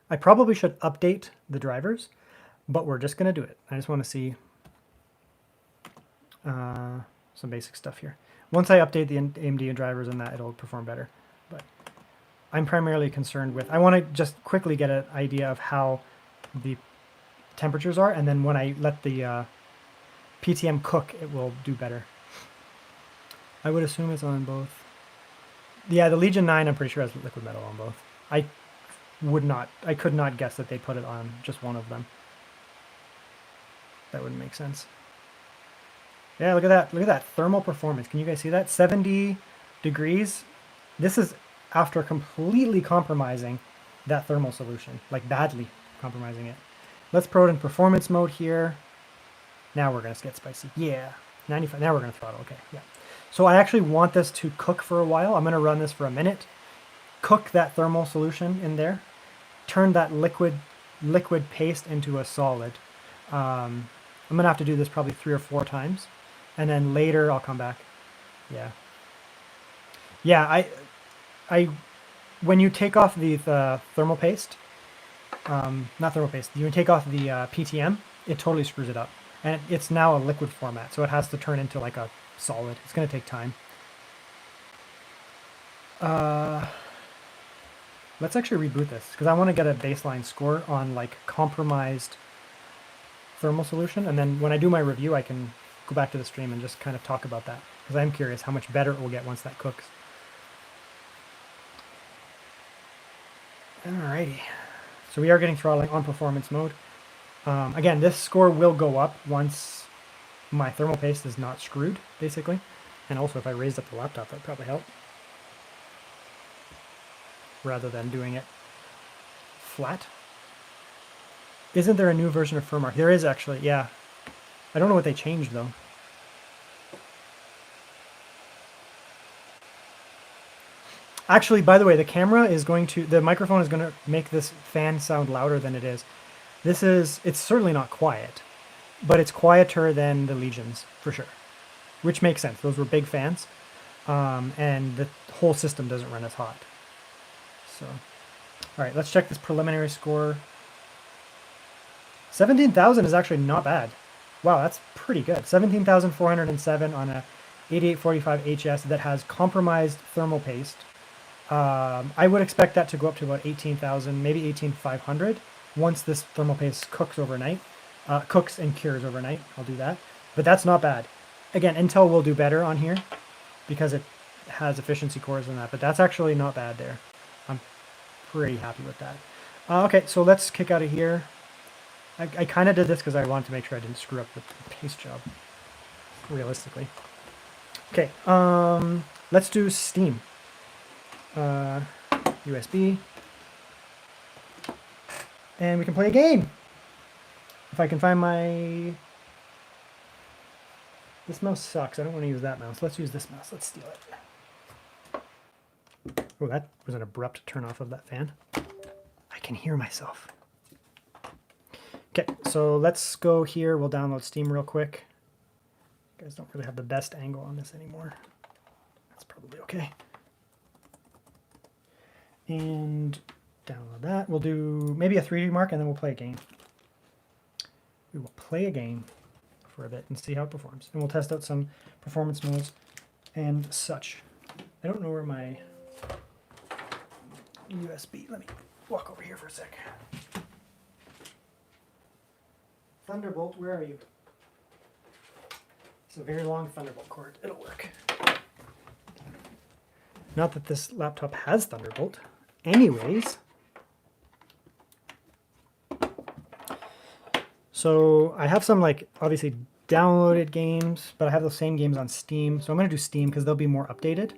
Speaker 1: I probably should update the drivers, but we're just going to do it. I just want to see. some basic stuff here. Once I update the AMD drivers and that, it'll perform better. But I'm primarily concerned with, I want to just quickly get an idea of how the temperatures are, and then when I let the PTM cook, it will do better. I would assume it's on both. Yeah, the Legion 9, I'm pretty sure has liquid metal on both. I could not guess that they put it on just one of them. That wouldn't make sense. Yeah, look at that. Look at that thermal performance. Can you guys see that? 70 degrees. This is after completely compromising that thermal solution, like badly compromising it. Let's throw it in performance mode here. Now we're going to get spicy. Yeah, 95. Now we're going to throttle. Okay, yeah. So I actually want this to cook for a while. I'm going to run this for a minute. Cook that thermal solution in there. Turn that liquid paste into a solid. I'm going to have to do this probably 3 or 4 times. And then later I'll come back. Yeah. Yeah, when you take off the thermal paste, not thermal paste, you take off the PTM, it totally screws it up. And it's now a liquid format, so it has to turn into like a solid. It's going to take time. Let's actually reboot this, because I want to get a baseline score on like compromised thermal solution, and then when I do my review, I can go back to the stream and just kind of talk about that, because I'm curious how much better it will get once that cooks. Alrighty, so we are getting throttling on performance mode. Again, this score will go up once my thermal paste is not screwed, basically, and also if I raised up the laptop, that would probably help, rather than doing it flat. Isn't there a new version of firmware? There is actually, yeah. I don't know what they changed though. Actually, by the way, the microphone is going to make this fan sound louder than it is. It's certainly not quiet, but it's quieter than the Legions, for sure. Which makes sense. Those were big fans, and the whole system doesn't run as hot. So, all right, let's check this preliminary score. 17,000 is actually not bad. Wow, that's pretty good. 17,407 on a 8845 HS that has compromised thermal paste. I would expect that to go up to about 18,000, maybe 18,500 once this thermal paste cooks overnight. Cooks and cures overnight. I'll do that. But that's not bad. Again, Intel will do better on here because it has efficiency cores and that, but that's actually not bad there. I'm pretty happy with that. Okay, so let's kick out of here. I kind of did this because I wanted to make sure I didn't screw up the paste job, realistically. Okay, let's do Steam. USB. And we can play a game. If I can find my... This mouse sucks. I don't want to use that mouse. Let's use this mouse. Let's steal it. Oh, that was an abrupt turn off of that fan. I can hear myself. Okay, so let's go here. We'll download Steam real quick. You guys don't really have the best angle on this anymore. That's probably okay. And download that. We'll do maybe a 3D mark and then we'll play a game. We will play a game for a bit and see how it performs. And we'll test out some performance modes and such. I don't know where my USB... Let me walk over here for a sec. Thunderbolt, where are you? It's a very long Thunderbolt cord. It'll work. Not that this laptop has Thunderbolt. Anyways. So I have some, like, obviously downloaded games, but I have those same games on Steam. So I'm going to do Steam because they'll be more updated.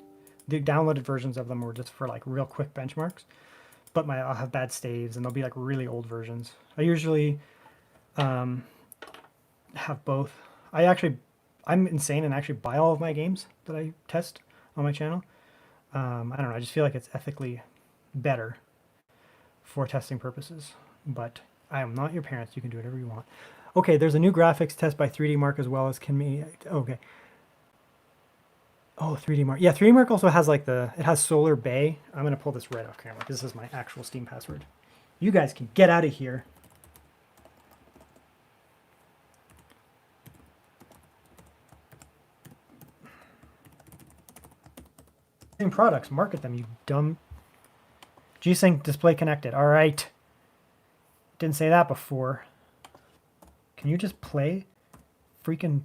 Speaker 1: The downloaded versions of them were just for, like, real quick benchmarks. But I'll have bad saves, and they'll be, like, really old versions. I usually... have both. I'm insane and actually buy all of my games that I test on my channel. I don't know, I just feel like it's ethically better for testing purposes, but I am not your parents. You can do whatever you want. Okay, there's a new graphics test by 3D Mark as well as okay. Oh, 3D Mark. Yeah, 3D Mark also has like it has Solar Bay. I'm going to pull this right off camera. This is my actual Steam password. You guys can get out of here. products. Market them, you dumb. G-Sync display connected. All right. Didn't say that before. Can you just play freaking...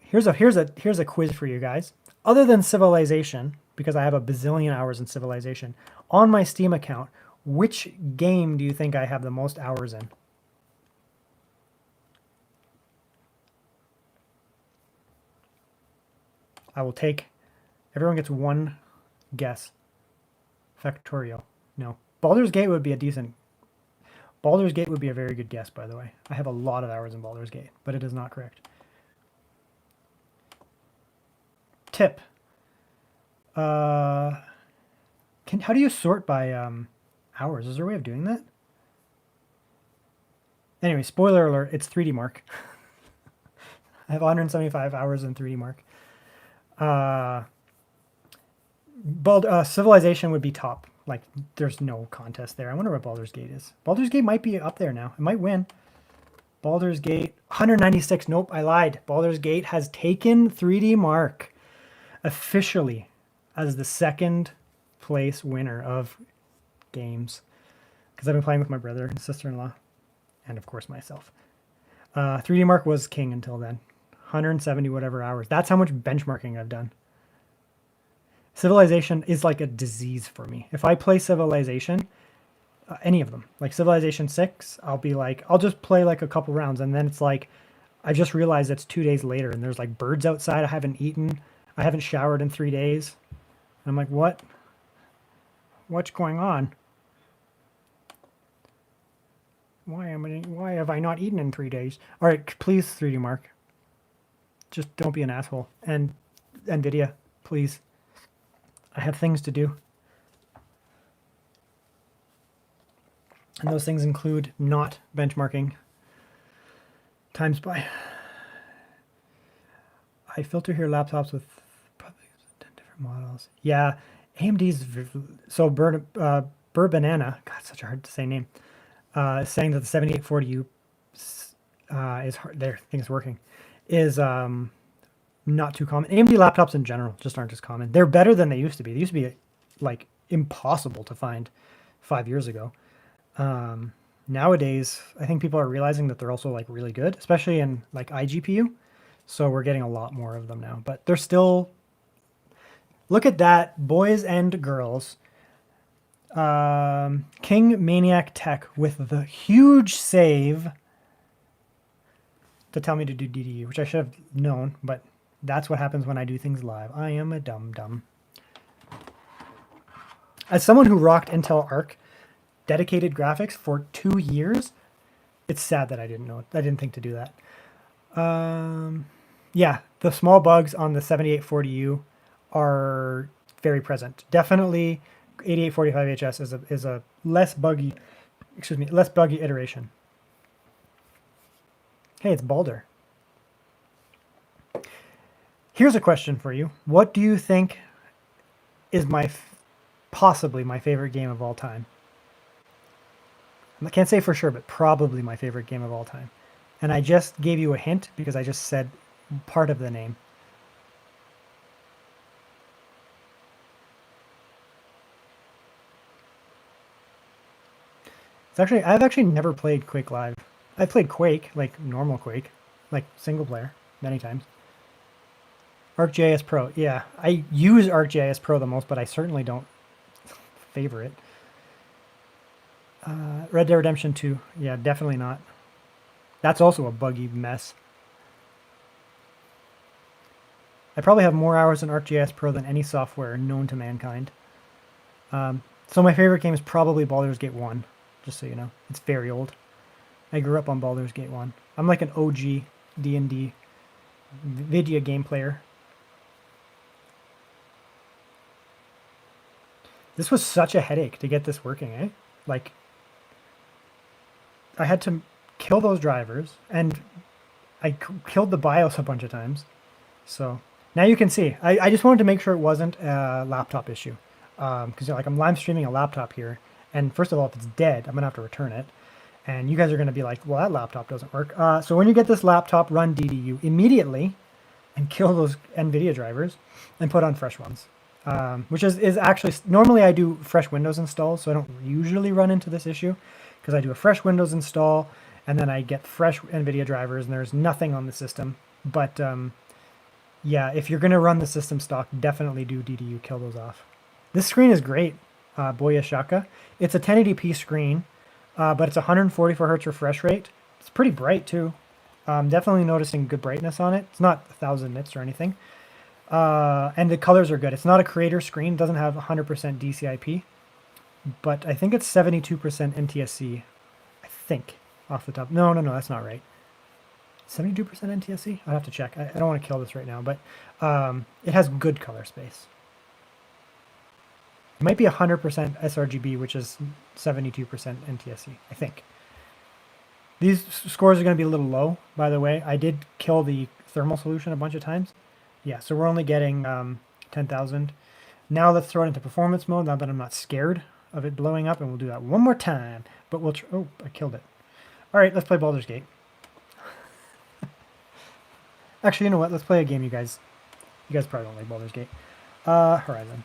Speaker 1: Here's a quiz for you guys. Other than Civilization, because I have a bazillion hours in Civilization, on my Steam account, which game do you think I have the most hours in? I will take... Everyone gets one guess. Factorio. No. Baldur's Gate would be a decent... Baldur's Gate would be a very good guess, by the way. I have a lot of hours in Baldur's Gate, but it is not correct. Tip. How do you sort by hours? Is there a way of doing that? Anyway, spoiler alert, it's 3D Mark. I have 175 hours in 3D Mark. Civilization would be top. Like, there's no contest there. I wonder what Baldur's Gate is. Baldur's Gate might be up there now. It might win. Baldur's Gate, 196. Nope, I lied. Baldur's Gate has taken 3D Mark officially as the second place winner of games. Because I've been playing with my brother and sister-in-law. And, of course, myself. 3D Mark was king until then. 170 whatever hours. That's how much benchmarking I've done. Civilization is like a disease for me. If I play Civilization, any of them, like Civilization 6, I'll be like, I'll just play like a couple rounds. And then it's like, I just realized it's 2 days later and there's like birds outside. I haven't eaten. I haven't showered in 3 days. And I'm like, what? What's going on? Why have I not eaten in 3 days? All right, please, 3D Mark. Just don't be an asshole. And nvidia, please. I have things to do. And those things include not benchmarking times by. I filter here laptops with probably 10 different models. Yeah, AMD's, so Banana, God, such a hard to say name, saying that the 7840U is hard, their thing's working, is not too common. AMD laptops in general just aren't as common. They're better than they used to be. They used to be like impossible to find 5 years ago. Nowadays, I think people are realizing that they're also like really good, especially in like iGPU. So we're getting a lot more of them now, but they're still, look at that, boys and girls. King Maniac Tech with the huge save to tell me to do DDU, which I should have known, but that's what happens when I do things live. I am a dum-dum. As someone who rocked Intel Arc dedicated graphics for 2 years, it's sad that I didn't know. I didn't think to do that. Yeah, the small bugs on the 7840U are very present. Definitely 8845HS is a less buggy, less buggy iteration. Hey, it's Baldur. Here's a question for you. What do you think is possibly my favorite game of all time? I can't say for sure, but probably my favorite game of all time. And I just gave you a hint because I just said part of the name. I've actually never played Quake Live. I've played Quake, like normal Quake, like single player, many times. ArcGIS Pro, yeah. I use ArcGIS Pro the most, but I certainly don't favor it. Red Dead Redemption 2, yeah, definitely not. That's also a buggy mess. I probably have more hours in ArcGIS Pro than any software known to mankind. So my favorite game is probably Baldur's Gate 1, just so you know. It's very old. I grew up on Baldur's Gate 1. I'm like an OG D&D video game player. This was such a headache to get this working, eh? Like, I had to kill those drivers, and I killed the BIOS a bunch of times. So now you can see. I just wanted to make sure it wasn't a laptop issue. Because like I'm live streaming a laptop here, and first of all, if it's dead, I'm going to have to return it. And you guys are going to be like, well, that laptop doesn't work. So when you get this laptop, run DDU immediately and kill those NVIDIA drivers and put on fresh ones. which is actually, normally I do fresh Windows installs, so I don't usually run into this issue because I do a fresh Windows install and then I get fresh NVIDIA drivers and there's nothing on the system. But yeah, if you're going to run the system stock, definitely do DDU, kill those off. This screen is great, Boya Shaka. It's a 1080p screen, but it's 144 hertz refresh rate. It's pretty bright too. Definitely noticing good brightness on it. It's not 1000 nits or anything. And the colors are good. It's not a creator screen. It doesn't have 100% DCI-P, but I think it's 72% NTSC. I think off the top. No, that's not right. 72% NTSC? I'll have to check. I don't want to kill this right now, but it has good color space. It might be 100% sRGB, which is 72% NTSC, I think. These scores are going to be a little low, by the way. I did kill the thermal solution a bunch of times. Yeah, so we're only getting 10,000. Now let's throw it into performance mode, now that I'm not scared of it blowing up, and we'll do that one more time. But we'll, oh, I killed it. All right, let's play Baldur's Gate. Actually, you know what? Let's play a game, you guys. You guys probably don't like Baldur's Gate. Horizon.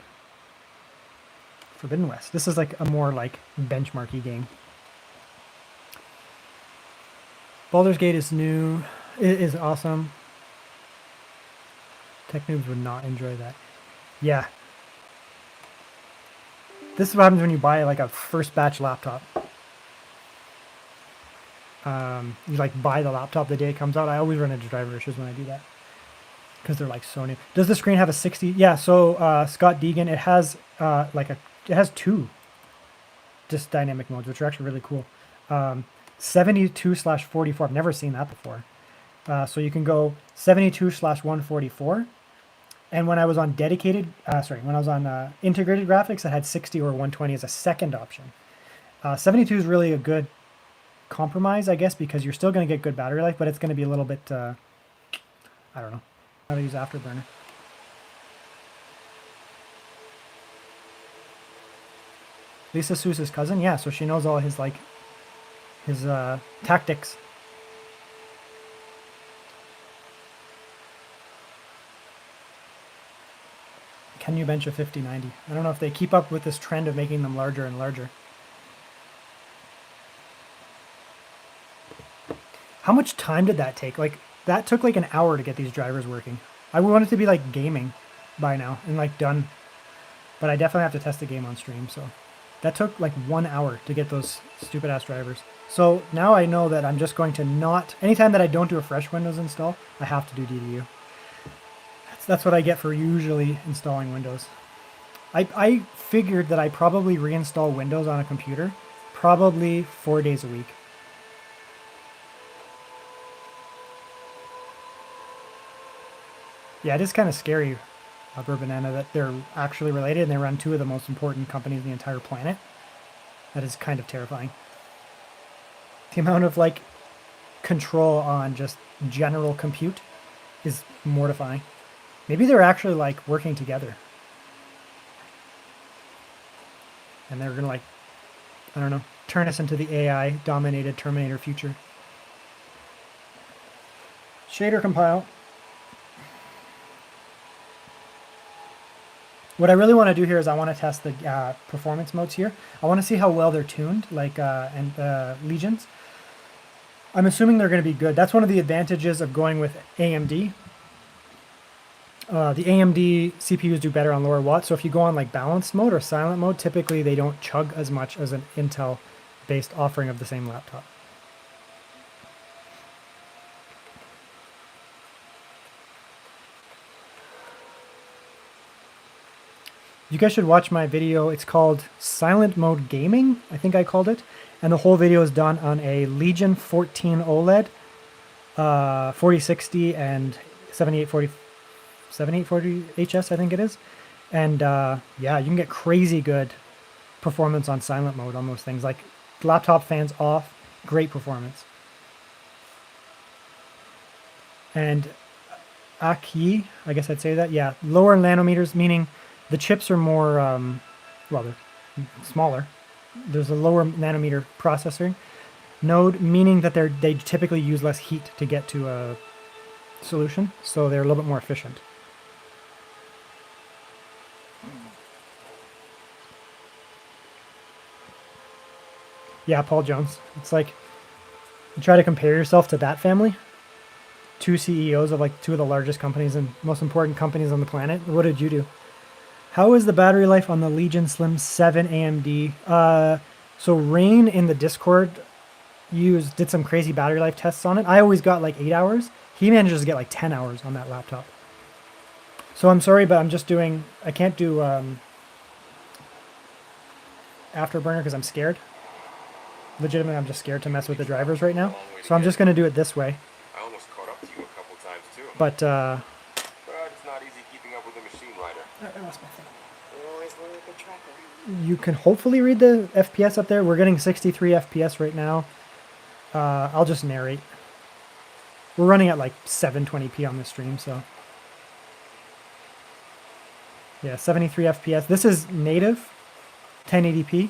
Speaker 1: Forbidden West. This is like a more like benchmarky game. Baldur's Gate is new. It is awesome. Tech noobs would not enjoy that. Yeah. This is what happens when you buy like a first batch laptop. You like buy the laptop the day it comes out. I always run into driver issues when I do that because they're like so new. Does the screen have a 60? Yeah. So Scott Deegan, it has it has two just dynamic modes, which are actually really cool. 72/44. I've never seen that before. So you can go 72/144. And when I was on dedicated, when I was on integrated graphics, I had 60 or 120 as a second option. 72 is really a good compromise, I guess, because you're still going to get good battery life, but it's going to be a little bit, I don't know, how to use Afterburner. Lisa Sousa's cousin, yeah, so she knows all his, like, his tactics. Can you bench a 5090? I don't know if they keep up with this trend of making them larger and larger. How much time did that take? Like, that took like an hour to get these drivers working. I want it to be like gaming by now and like done. But I definitely have to test the game on stream, so. That took like 1 hour to get those stupid ass drivers. So now I know that I'm just going to not, anytime that I don't do a fresh Windows install, I have to do DDU. That's what I get for usually installing Windows. I figured that I probably reinstall Windows on a computer probably 4 days a week. Yeah, it is kind of scary, Banana, that they're actually related and they run two of the most important companies on the entire planet. That is kind of terrifying. The amount of like control on just general compute is mortifying. Maybe they're actually like working together. And they're gonna like, I don't know, turn us into the AI dominated Terminator future. Shader compile. What I really want to do here is I want to test the performance modes here. I want to see how well they're tuned, like Legions. I'm assuming they're going to be good. That's one of the advantages of going with AMD. The AMD CPUs do better on lower watts, so if you go on like balanced mode or silent mode, typically they don't chug as much as an Intel-based offering of the same laptop. You guys should watch my video. It's called Silent Mode Gaming, I think I called it. And the whole video is done on a Legion 14 OLED, 4060 and 7840 HS, I think it is. And yeah, you can get crazy good performance on silent mode on those things. Like laptop fans off, great performance. And Aki, I guess I'd say that, yeah, lower nanometers, meaning the chips are more, well, they're smaller. There's a lower nanometer processor node, meaning that they typically use less heat to get to a solution, so they're a little bit more efficient. Yeah, Paul Jones. It's like you try to compare yourself to that family. Two CEOs of like two of the largest companies and most important companies on the planet. What did you do? How is the battery life on the Legion Slim 7 AMD? So Rain in the Discord did some crazy battery life tests on it. I always got like 8 hours. He manages to get like 10 hours on that laptop. So I'm sorry, but I can't do Afterburner because I'm scared. Legitimately, I'm just scared to mess with the drivers right now. So I'm just going to do it this way.
Speaker 3: I almost caught up to you a couple times too.
Speaker 1: But,
Speaker 3: it's not easy keeping up with a machine rider.
Speaker 1: I lost my thing.
Speaker 2: You always learn a good tracker.
Speaker 1: You can hopefully read the FPS up there. We're getting 63 FPS right now. I'll just narrate. We're running at like 720p on the stream, so. Yeah, 73 FPS. This is native, 1080p,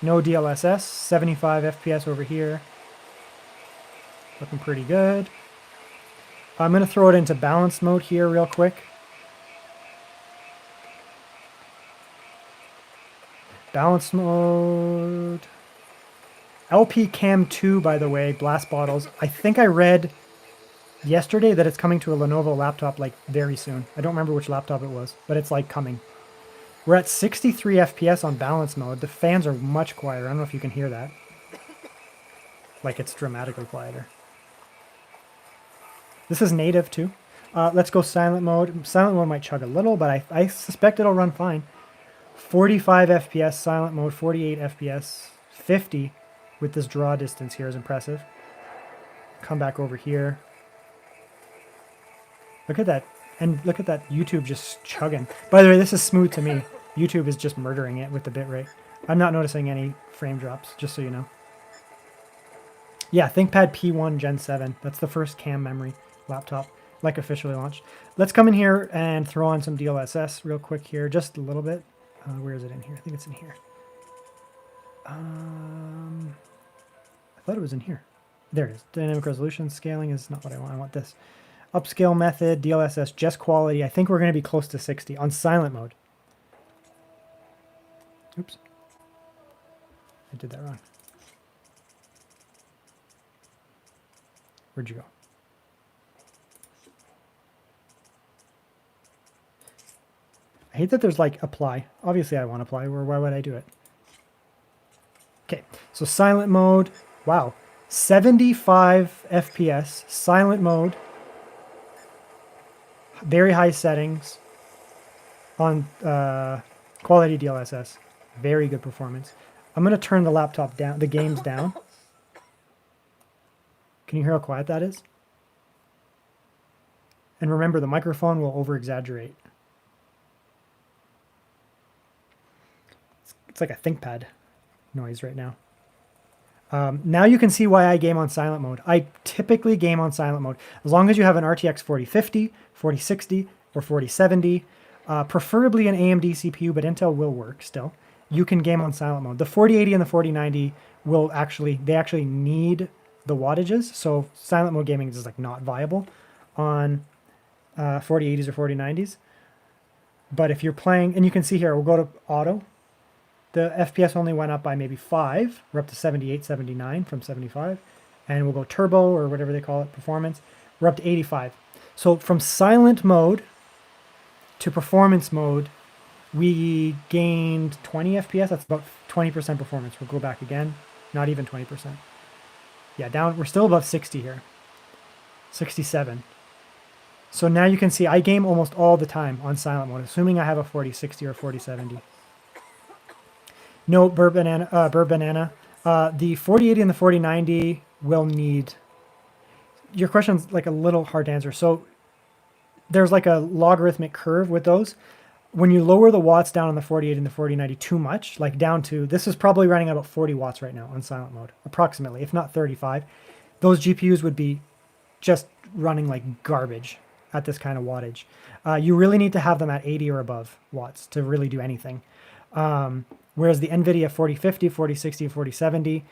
Speaker 1: no DLSS, 75 FPS over here. Looking pretty good. I'm going to throw it into balanced mode here real quick. Balanced mode. LP Cam 2, by the way, blast bottles. I think I read yesterday that it's coming to a Lenovo laptop like very soon. I don't remember which laptop it was, but it's like coming. We're at 63 FPS on balance mode. The fans are much quieter. I don't know if you can hear that. Like it's dramatically quieter. This is native too. Let's go silent mode. Silent mode might chug a little, but I suspect it'll run fine. 45 FPS silent mode, 48 FPS, 50 with this draw distance here is impressive. Come back over here. Look at that. And look at that YouTube just chugging. By the way, this is smooth to me. YouTube is just murdering it with the bitrate. I'm not noticing any frame drops, just so you know. Yeah, ThinkPad P1 Gen 7. That's the first cam memory laptop, like officially launched. Let's come in here and throw on some DLSS real quick here, just a little bit. Where is it in here? I think it's in here. I thought it was in here. There it is. Dynamic resolution scaling is not what I want. I want this. Upscale method, DLSS, just quality. I think we're going to be close to 60 on silent mode. Oops. I did that wrong. Where'd you go? I hate that there's like apply. Obviously I want apply, or why would I do it? Okay, so silent mode. Wow. 75 FPS, silent mode. Very high settings on quality DLSS. Very good performance. I'm going to turn the laptop down, the games down. Can you hear how quiet that is? And remember, the microphone will over-exaggerate. It's like a ThinkPad noise right now. Now you can see why I game on silent mode. I typically game on silent mode. As long as you have an RTX 4050, 4060, or 4070, preferably an AMD CPU, but Intel will work still. You can game on silent mode. The 4080 and the 4090 will they actually need the wattages, so silent mode gaming is like not viable on 4080s or 4090s. But if you're playing, and you can see here, we'll go to auto. The FPS only went up by maybe 5. We're up to 78, 79 from 75. And we'll go turbo, or whatever they call it, performance. We're up to 85. So from silent mode to performance mode, we gained 20 FPS. That's about 20% performance. We'll go back again. Not even 20%. Yeah, down. We're still above 60 here. 67. So now you can see I game almost all the time on silent mode, assuming I have a 4060 or 4070. No, Burr Banana. The 4080 and the 4090 will need... Your question's like a little hard to answer. So there's like a logarithmic curve with those. When you lower the watts down on the 4080 and the 4090 too much, like down to... This is probably running about 40 watts right now on silent mode, approximately, if not 35. Those GPUs would be just running like garbage at this kind of wattage. You really need to have them at 80 or above watts to really do anything. Whereas the NVIDIA 4050, 4060, 4070,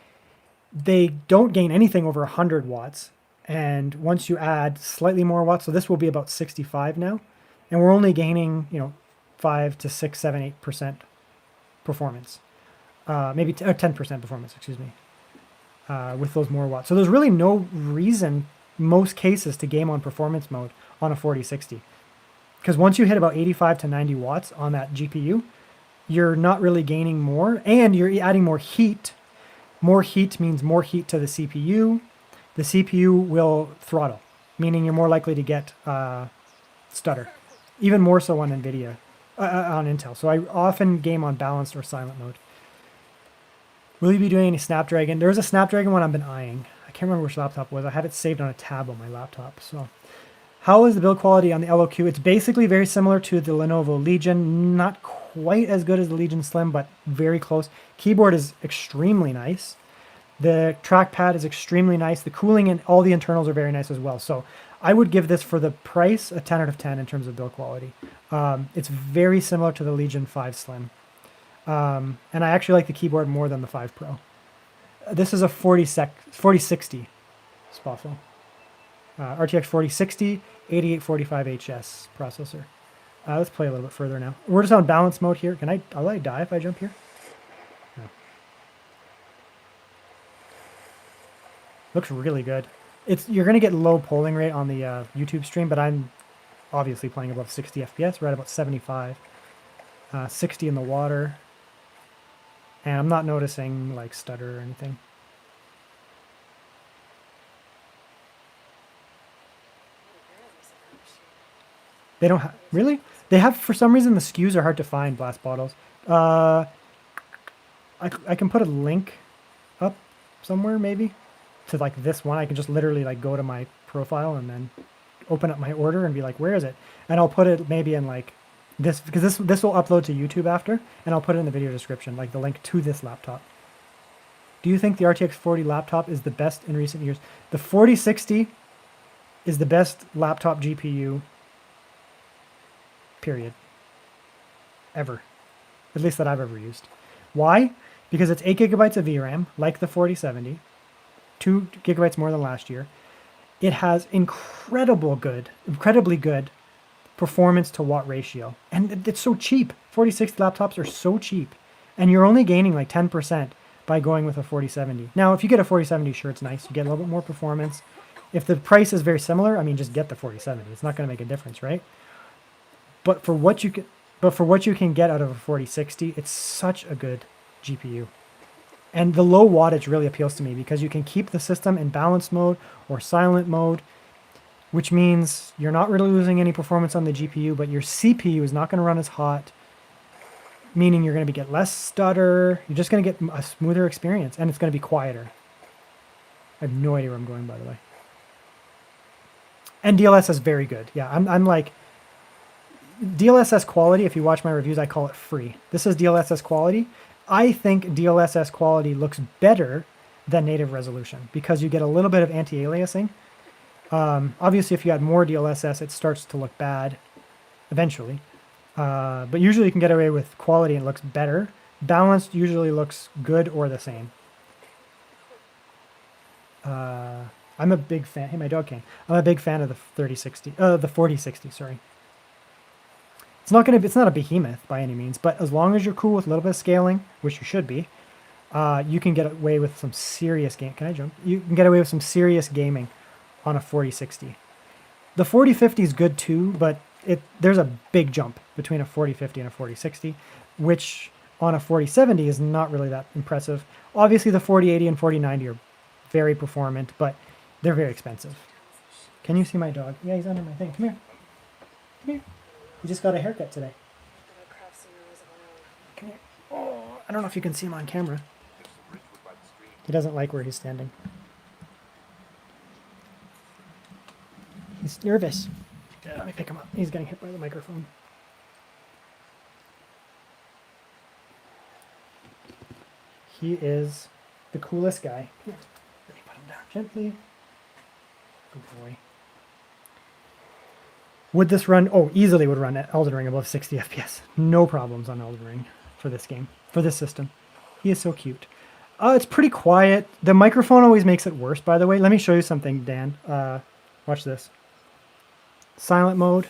Speaker 1: they don't gain anything over 100 watts. And once you add slightly more watts, so this will be about 65 now, and we're only gaining, 5 to 6, 7, 8% performance. Maybe 10% performance, excuse me. with those more watts. So there's really no reason, most cases, to game on performance mode on a 4060. Because once you hit about 85 to 90 watts on that GPU, you're not really gaining more, and you're adding more heat. More heat means more heat to the CPU. The CPU will throttle, meaning you're more likely to get stutter, even more so on nvidia, on Intel. So I often game on balanced or silent mode. Will you be doing any Snapdragon? There's a Snapdragon one I've been eyeing. I can't remember which laptop it was. I had it saved on a tab on my laptop. So how is the build quality on the LOQ? It's basically very similar to the Lenovo Legion. Not quite as good as the Legion Slim, but very close. Keyboard is extremely nice. The trackpad is extremely nice. The cooling and all the internals are very nice as well. So I would give this, for the price, a 10 out of 10 in terms of build quality. It's very similar to the Legion 5 Slim. And I actually like the keyboard more than the 5 Pro. This is a 4060 Spoffle. RTX 4060, 8845HS processor. Let's play a little bit further now. We're just on balance mode here. I'll let I die if I jump here? No. Looks really good. You're going to get low polling rate on the YouTube stream, but I'm obviously playing above 60 FPS, right about 75. 60 in the water. And I'm not noticing like stutter or anything. They don't have, really? They have, for some reason, the SKUs are hard to find, Blast Bottles. I can put a link up somewhere, maybe, to like this one. I can just literally like go to my profile and then open up my order and be like, where is it? And I'll put it maybe in like this, because this will upload to YouTube after, and I'll put it in the video description, like the link to this laptop. Do you think the RTX 40 laptop is the best in recent years? The 4060 is the best laptop GPU, period, ever, at least that I've ever used. Why? Because it's 8 gigabytes of VRAM, like the 4070, 2 gigabytes more than last year. It has incredibly good performance to watt ratio, and it's so cheap. 4060 laptops are so cheap, and you're only gaining like 10% by going with a 4070. Now, if you get a 4070, sure, it's nice. You get a little bit more performance. If the price is very similar, I mean, just get the 4070. It's not going to make a difference, right? But for what you can get out of a 4060, it's such a good GPU. And the low wattage really appeals to me because you can keep the system in balanced mode or silent mode, which means you're not really losing any performance on the GPU, but your CPU is not going to run as hot, meaning you're going to get less stutter. You're just going to get a smoother experience, and it's going to be quieter. I have no idea where I'm going, by the way. And DLSS is very good. Yeah, I'm like... DLSS quality, if you watch my reviews, I call it free. This is DLSS quality. I think DLSS quality looks better than native resolution because you get a little bit of anti-aliasing. Obviously, if you add more DLSS, it starts to look bad eventually. But usually you can get away with quality and it looks better. Balanced usually looks good or the same. I'm a big fan. Hey, my dog came. I'm a big fan of the 4060, sorry. It's not a behemoth by any means, but as long as you're cool with a little bit of scaling, which you should be, you can get away with some serious game. Can I jump? You can get away with some serious gaming on a 4060. The 4050 is good too, but there's a big jump between a 4050 and a 4060, which on a 4070 is not really that impressive. Obviously, the 4080 and 4090 are very performant, but they're very expensive. Can you see my dog? Yeah, he's under my thing. Come here. Come here. He just got a haircut today. Come here. Oh, I don't know if you can see him on camera. He doesn't like where he's standing. He's nervous. Let me pick him up. He's getting hit by the microphone. He is the coolest guy. Come here. Let me put him down gently. Good boy. Would this run? Oh, easily would run at Elden Ring above 60 FPS. No problems on Elden Ring for this game, for this system. He is so cute. It's pretty quiet. The microphone always makes it worse, by the way. Let me show you something, Dan. Watch this. Silent mode.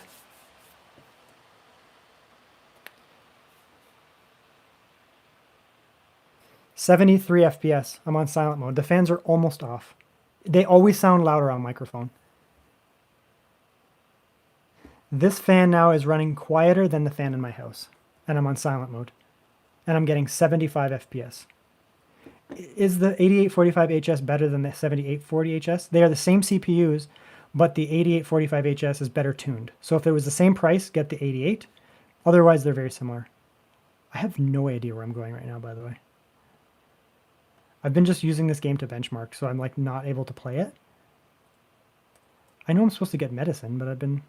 Speaker 1: 73 FPS. I'm on silent mode. The fans are almost off. They always sound louder on microphone. This fan now is running quieter than the fan in my house, and I'm on silent mode, and I'm getting 75 FPS. Is the 8845HS better than the 7840HS? They are the same CPUs, but the 8845HS is better tuned. So if it was the same price, get the 88. Otherwise, they're very similar. I have no idea where I'm going right now, by the way. I've been just using this game to benchmark, so I'm like not able to play it. I know I'm supposed to get medicine, but I've been...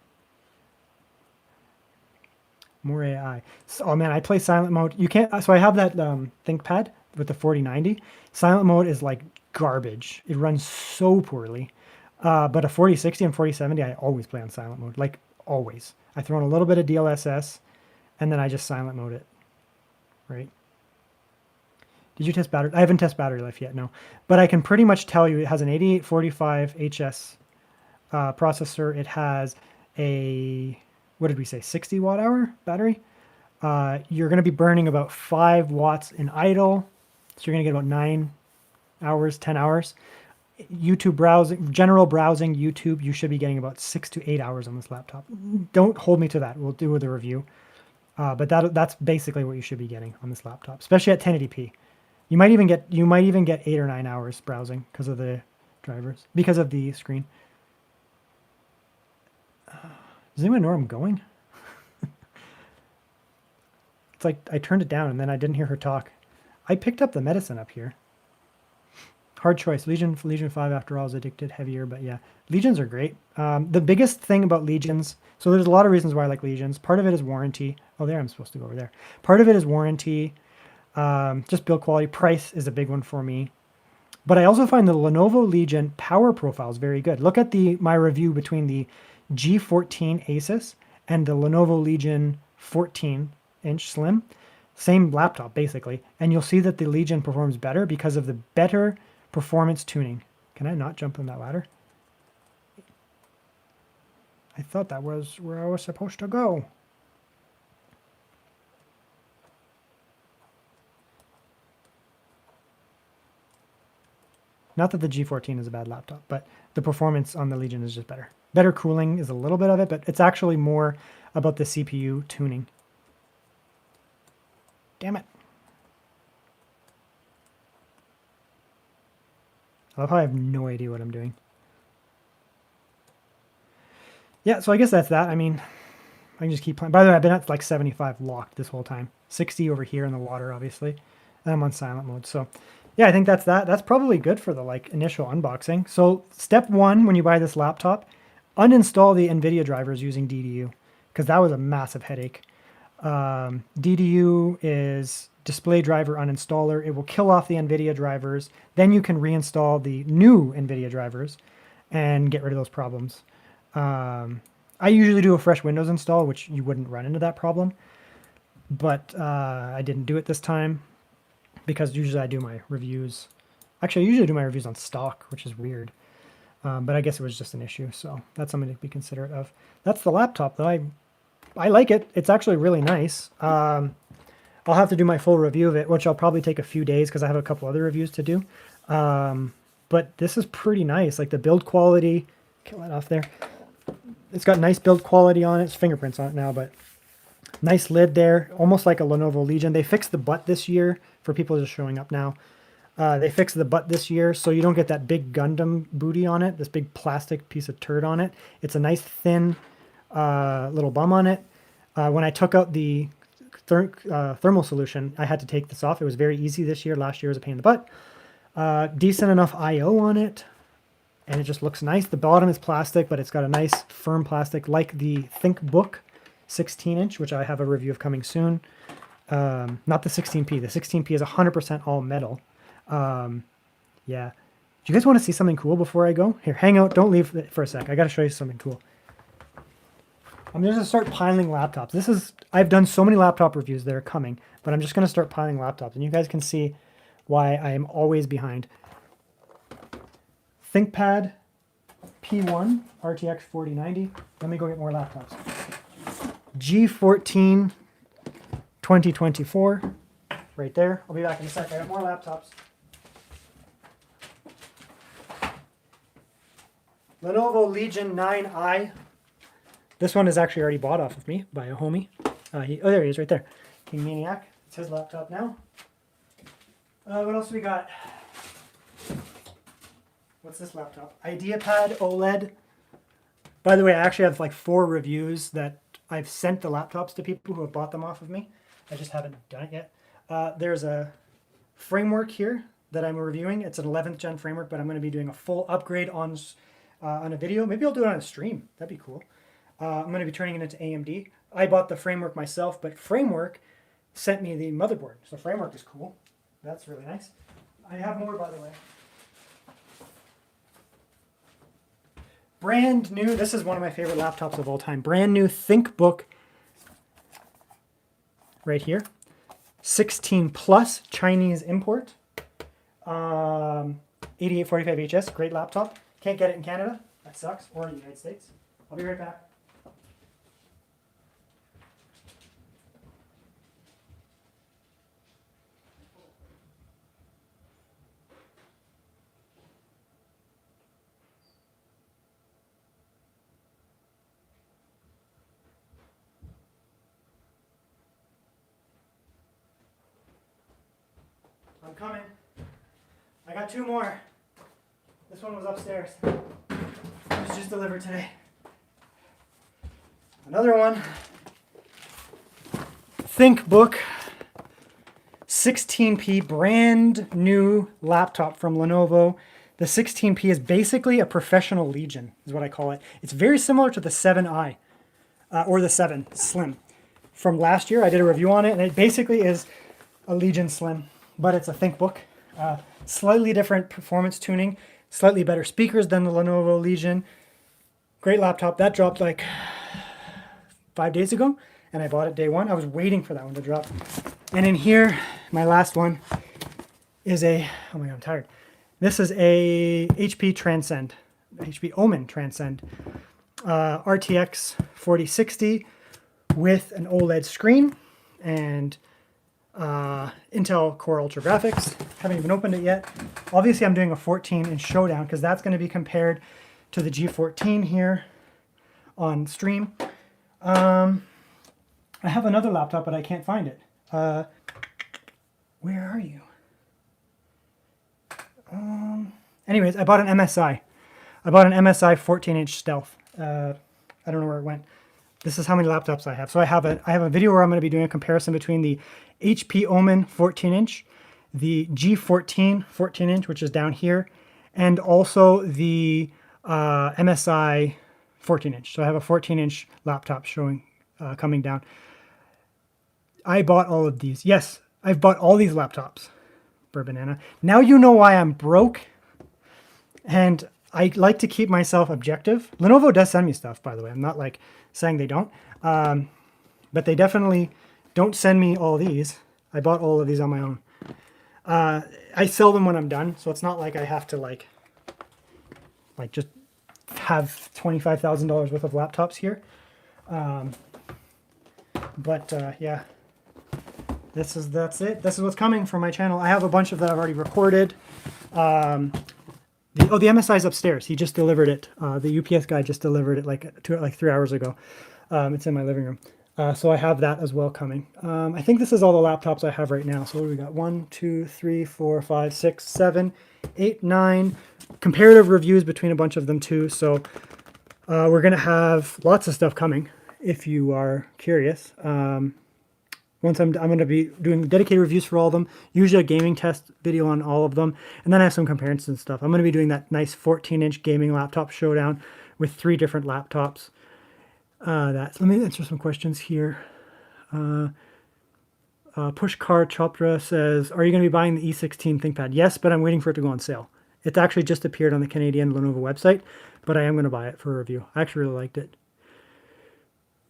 Speaker 1: More AI. So, oh man, I play silent mode. You can't... So I have that ThinkPad with the 4090. Silent mode is like garbage. It runs so poorly. But a 4060 and 4070, I always play on silent mode. Like, always. I throw in a little bit of DLSS, and then I just silent mode it. Right? Did you test battery? I haven't tested battery life yet, no. But I can pretty much tell you it has an 8845HS processor. It has a... What did we say? 60 watt hour battery. You're going to be burning about 5 watts in idle. So you're going to get about 9 hours, 10 hours. YouTube browsing, general browsing, YouTube, you should be getting about 6 to 8 hours on this laptop. Don't hold me to that. We'll do the review. But that's basically what you should be getting on this laptop, especially at 1080p. You might even get 8 or 9 hours browsing because of the drivers, because of the screen. Does anyone know where I'm going? It's like I turned it down and then I didn't hear her talk. I picked up the medicine up here. Hard choice. Legion 5 after all is addicted, heavier, but yeah. Legions are great. The biggest thing about Legions, so there's a lot of reasons why I like Legions. Part of it is warranty. Oh, there, I'm supposed to go over there. Part of it is warranty. Just build quality. Price is a big one for me. But I also find the Lenovo Legion power profile is very good. Look at my review between the G14 Asus and the Lenovo Legion 14-inch Slim. Same laptop, basically. And you'll see that the Legion performs better because of the better performance tuning. Can I not jump on that ladder? I thought that was where I was supposed to go. Not that the G14 is a bad laptop, but the performance on the Legion is just better. Better cooling is a little bit of it, but it's actually more about the CPU tuning. Damn it. I love how I have no idea what I'm doing. Yeah, so I guess that's that. I mean, I can just keep playing. By the way, I've been at like 75 locked this whole time. 60 over here in the water, obviously. And I'm on silent mode. So yeah, I think that's that. That's probably good for the like initial unboxing. So step one, when you buy this laptop, uninstall the NVIDIA drivers using DDU, because that was a massive headache. DDU is display driver uninstaller. It will kill off the NVIDIA drivers. Then you can reinstall the new NVIDIA drivers and get rid of those problems. I usually do a fresh Windows install, which you wouldn't run into that problem. But I didn't do it this time because usually I do my reviews. Actually, I usually do my reviews on stock, which is weird. But I guess it was just an issue, so that's something to be considerate of. That's the laptop, though. I like it. It's actually really nice. I'll have to do my full review of it, which I'll probably take a few days because I have a couple other reviews to do. But this is pretty nice. Like the build quality, kill that off there. It's got nice build quality on it. It's fingerprints on it now, but nice lid there. Almost like a Lenovo Legion. They fixed the butt this year for people just showing up now. They fixed the butt this year, so you don't get that big Gundam booty on it, this big plastic piece of turd on it. It's a nice thin little bum on it. When I took out the thermal solution, I had to take this off. It was very easy this year. Last year was a pain in the butt. Decent enough I/O on it, and it just looks nice. The bottom is plastic, but it's got a nice firm plastic like the ThinkBook 16-inch, which I have a review of coming soon. Not the 16P. The 16P is 100% all metal. Yeah. Do you guys want to see something cool before I go? Here, hang out. Don't leave for a sec. I got to show you something cool. I'm just going to start piling laptops. I've done so many laptop reviews that are coming, but I'm just going to start piling laptops, and you guys can see why I am always behind. ThinkPad P1 RTX 4090. Let me go get more laptops. G14 2024. right there. I'll be back in a sec. I got more laptops. Lenovo Legion 9i. This one is actually already bought off of me by a homie. Oh, there he is, right there. King Maniac. It's his laptop now. What else we got? What's this laptop? IdeaPad OLED. By the way, I actually have like 4 reviews that I've sent the laptops to people who have bought them off of me. I just haven't done it yet. There's a framework here that I'm reviewing. It's an 11th gen framework, but I'm going to be doing a full upgrade on a video. Maybe I'll do it on a stream. That'd be cool. I'm going to be turning it into AMD. I bought the framework myself, but Framework sent me the motherboard. So Framework is cool. That's really nice. I have more, by the way. Brand new, this is one of my favorite laptops of all time. Brand new ThinkBook right here. 16 plus Chinese import. 8845HS, great laptop. Can't get it in Canada. That sucks. Or the United States. I'll be right back. I'm coming. I got 2 more. This one was upstairs. It was just delivered today. Another one. ThinkBook 16p brand new laptop from Lenovo. The 16p is basically a professional Legion, is what I call it. It's very similar to the 7i or the 7 Slim from last year. I did a review on it, and it basically is a Legion Slim, but it's a ThinkBook. Slightly different performance tuning, slightly better speakers than the Lenovo Legion. Great laptop. That dropped like 5 days ago, and I bought it day 1. I was waiting for that one to drop. And in here, my last one is oh my God, I'm tired. This is a HP Transcend, HP Omen Transcend, RTX 4060 with an OLED screen and Intel Core Ultra graphics. Haven't even opened it yet. Obviously, I'm doing a 14-inch showdown because that's going to be compared to the G14 here on stream. I have another laptop, but I can't find it. Where are you? Anyways, I bought an MSI. I bought an MSI 14-inch Stealth. I don't know where it went. This is how many laptops I have. So I have a video where I'm going to be doing a comparison between the HP Omen 14-inch, the G14 14-inch, which is down here, and also the MSI 14-inch. So I have a 14-inch laptop showing coming down. I bought all of these. Yes, I've bought all these laptops. Burbanana. Now you know why I'm broke, and I like to keep myself objective. Lenovo does send me stuff, by the way. I'm not like saying they don't, but they definitely don't send me all these. I bought all of these on my own. I sell them when I'm done, so it's not like I have to like just have $25,000 worth of laptops here. Yeah, that's it. This is what's coming from my channel. I have a bunch of that I've already recorded. The MSI is upstairs. He just delivered it. The UPS guy just delivered it like 3 hours ago. It's in my living room. So I have that as well coming. I think this is all the laptops I have right now. So what do we got? 1, 2, 3, 4, 5, 6, 7, 8, 9. Comparative reviews between a bunch of them too. So we're going to have lots of stuff coming if you are curious. Once I'm going to be doing dedicated reviews for all of them, usually a gaming test video on all of them, and then I have some comparison stuff. I'm going to be doing that nice 14-inch gaming laptop showdown with 3 different laptops. Let me answer some questions here. Pushcar Chopra says, are you going to be buying the E16 ThinkPad? Yes, but I'm waiting for it to go on sale. It's actually just appeared on the Canadian Lenovo website, but I am going to buy it for a review. I actually really liked it.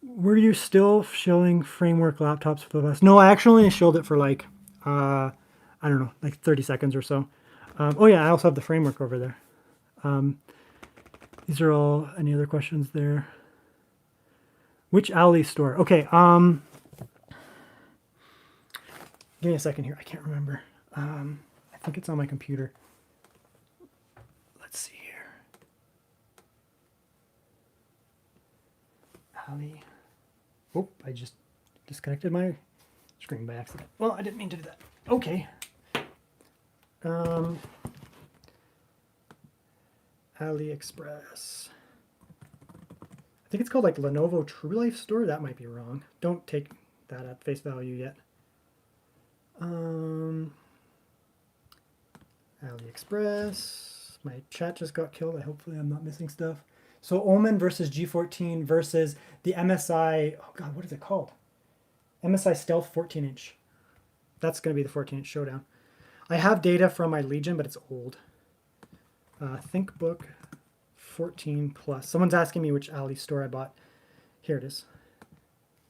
Speaker 1: Were you still shilling Framework laptops for the best? No, I actually only shilled it for like, I don't know, like 30 seconds or so. Oh yeah, I also have the Framework over there. These are all, any other questions there? Which Ali store? Okay, Give me a second here. I can't remember. I think it's on my computer. Let's see here. Ali. Oh, I just disconnected my screen by accident. Well, I didn't mean to do that. Okay. AliExpress. I think it's called like Lenovo True Life Store. That might be wrong. Don't take that at face value yet. AliExpress. My chat just got killed. Hopefully I'm not missing stuff. So Omen versus G14 versus the MSI. Oh God, what is it called? MSI Stealth 14-inch. That's going to be the 14-inch showdown. I have data from my Legion, but it's old. ThinkBook 14 Plus. Someone's asking me which Ali store I bought. Here it is.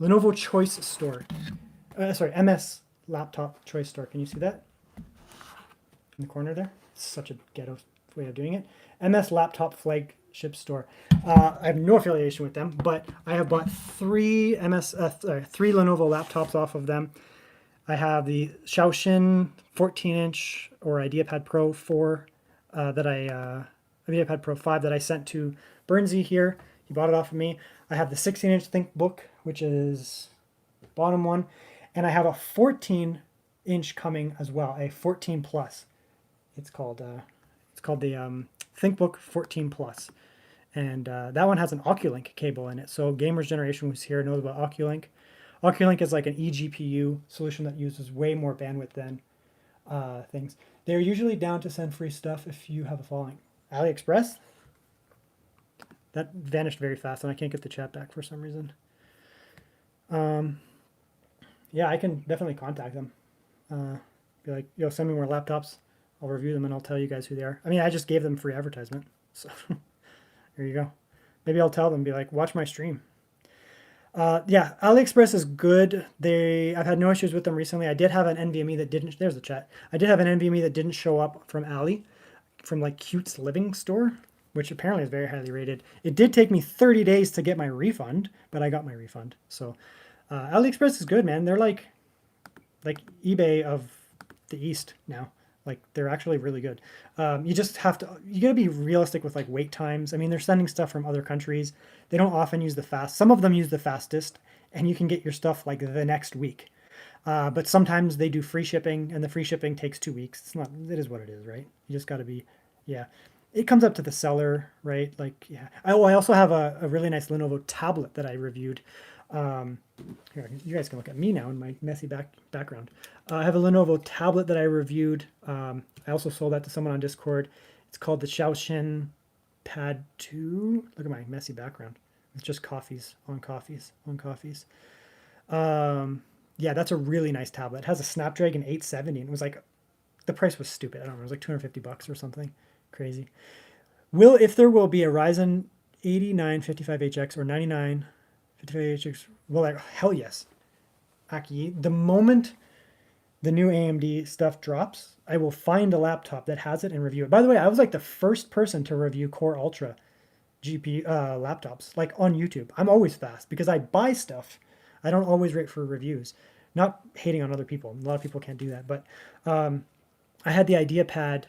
Speaker 1: Lenovo Choice Store. Sorry, MS Laptop Choice Store. Can you see that? In the corner there? It's such a ghetto way of doing it. MS Laptop Flagship Store. I have no affiliation with them, but I have bought three Lenovo laptops off of them. I have the Shaoshin 14-inch or IdeaPad Pro 4 IdeaPad Pro 5 that I sent to Bernsey here. He bought it off of me. I have the 16-inch ThinkBook, which is the bottom one, and I have a 14-inch coming as well, a 14 Plus. It's called the ThinkBook 14 Plus, and that one has an Oculink cable in it. So Gamers Generation who's here knows about Oculink. Oculink is like an eGPU solution that uses way more bandwidth than things. They're usually down to send free stuff if you have a following. AliExpress? That vanished very fast, and I can't get the chat back for some reason. Yeah, I can definitely contact them. Be like, yo, send me more laptops. I'll review them, and I'll tell you guys who they are. I mean, I just gave them free advertisement, so there you go. Maybe I'll tell them, be like, watch my stream. Yeah, AliExpress is good. I've had no issues with them recently. I did have an NVMe that didn't. There's the chat. I did have an NVMe that didn't show up from Ali, from like Cute's Living Store, which apparently is very highly rated. It did take me 30 days to get my refund, but I got my refund. So AliExpress is good, man. They're like eBay of the East now. Like, they're actually really good. You just have to, you gotta be realistic with like wait times. I mean, they're sending stuff from other countries. They don't often use the fast. Some of them use the fastest, and you can get your stuff like the next week. But sometimes they do free shipping, and the free shipping takes 2 weeks. It's not, it is what it is, right? You just gotta be, yeah. It comes up to the seller, right? Like, yeah. I also have a really nice Lenovo tablet that I reviewed. Here, you guys can look at me now in my messy background. I have a Lenovo tablet that I reviewed. I also sold that to someone on Discord. It's called the Shaoshin Pad 2. Look at my messy background. It's just coffees on coffees on coffees. Yeah, that's a really nice tablet. It has a Snapdragon 870, and it was like, the price was stupid. I don't know, it was like $250 or something crazy. If there will be a Ryzen 8955HX or 9955HX, well, like, hell yes. Aki, the moment the new AMD stuff drops, I will find a laptop that has it and review it. By the way, I was like the first person to review Core Ultra GPU laptops, like on YouTube. I'm always fast because I buy stuff. I don't always wait for reviews. Not hating on other people. A lot of people can't do that. But I had the IdeaPad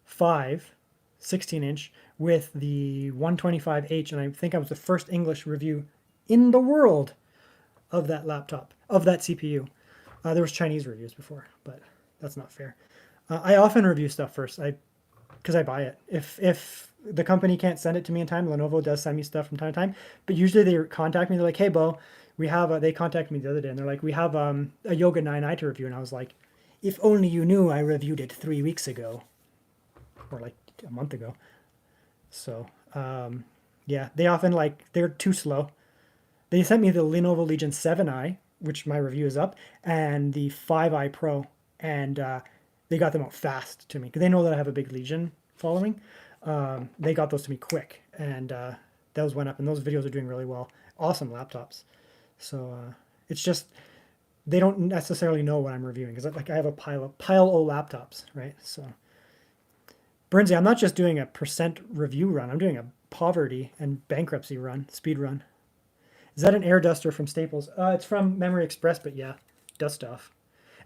Speaker 1: 5 16-inch with the 125H, and I think I was the first English review in the world of that laptop, of that CPU. There was Chinese reviews before, but that's not fair. I often review stuff first, because I buy it. If the company can't send it to me in time, Lenovo does send me stuff from time to time, but usually they contact me. They're like, "Hey, Bo, we have." They contacted me the other day, and they're like, "We have a Yoga 9i to review," and I was like, "If only you knew I reviewed it 3 weeks ago, or like a month ago." So yeah, they often they're too slow. They sent me the Lenovo Legion 7i, which my review is up, and the 5i Pro, and they got them out fast to me because they know that I have a big Legion following. They got those to me quick, and those went up, and those videos are doing really well. Awesome laptops. So it's just they don't necessarily know what I'm reviewing because like I have a pile of laptops, right? So Bernsey, I'm not just doing a % review run. I'm doing a poverty and bankruptcy run, speed run. Is that an air duster from Staples? It's from Memory Express, but yeah, dust off.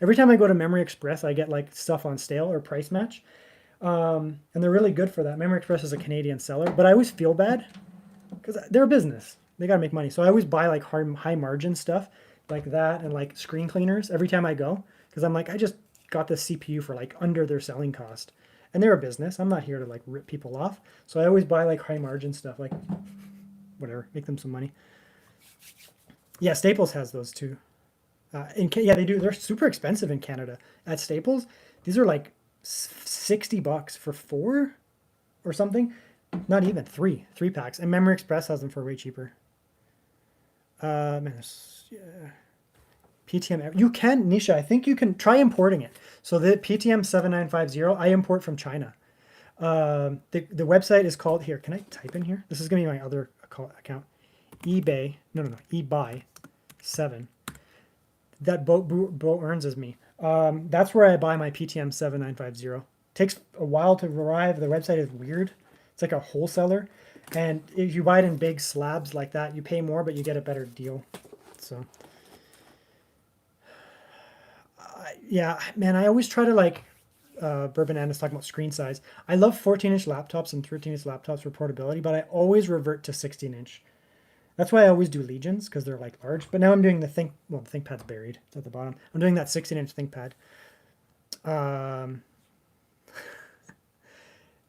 Speaker 1: Every time I go to Memory Express, I get like stuff on sale or price match. And they're really good for that. Memory Express is a Canadian seller, but I always feel bad because they're a business. They got to make money. So I always buy like high margin stuff like that and like screen cleaners every time I go because I'm like, I just got this CPU for like under their selling cost. And they're a business. I'm not here to like rip people off. So I always buy like high margin stuff, like whatever, make them some money. Yeah, Staples has those too. Yeah, they do. They're super expensive in Canada at Staples. These are like $60 for 4 or something. Not even three packs. And Memory Express has them for way cheaper. Man, yeah. PTM. You can, Nisha. I think you can try importing it. So the PTM7950, I import from China. The website is called here. Can I type in here? This is gonna be my other account. eBay. No. eBuy 7. That Bo Earns is me. That's where I buy my PTM7950. Takes a while to arrive. The website is weird. It's like a wholesaler, and if you buy it in big slabs like that, you pay more, but you get a better deal. So, yeah, man, I always try to like. Bourbon Anna's talking about screen size. I love 14-inch laptops and 13-inch laptops for portability, but I always revert to 16-inch. That's why I always do Legions, because they're like large. But now I'm doing the ThinkPad's buried. It's at the bottom. I'm doing that 16-inch ThinkPad.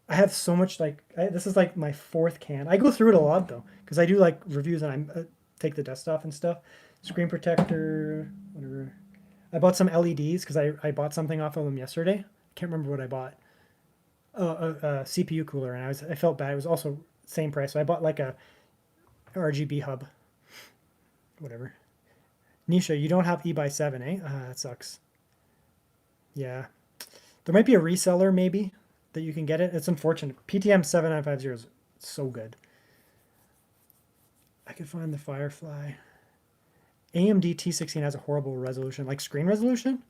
Speaker 1: I have so much, this is like my 4th can. I go through it a lot, though, because I do like reviews and I take the dust off and stuff. Screen protector, whatever. I bought some LEDs because I bought something off of them yesterday. Can't remember what I bought. A CPU cooler, and I felt bad. It was also same price, so I bought like a RGB hub. Whatever. Nisha, you don't have eBuy 7, eh? That sucks. Yeah. There might be a reseller, maybe, that you can get it. It's unfortunate. PTM7950 is so good. I could find the Firefly. AMD T16 has a horrible resolution, like screen resolution.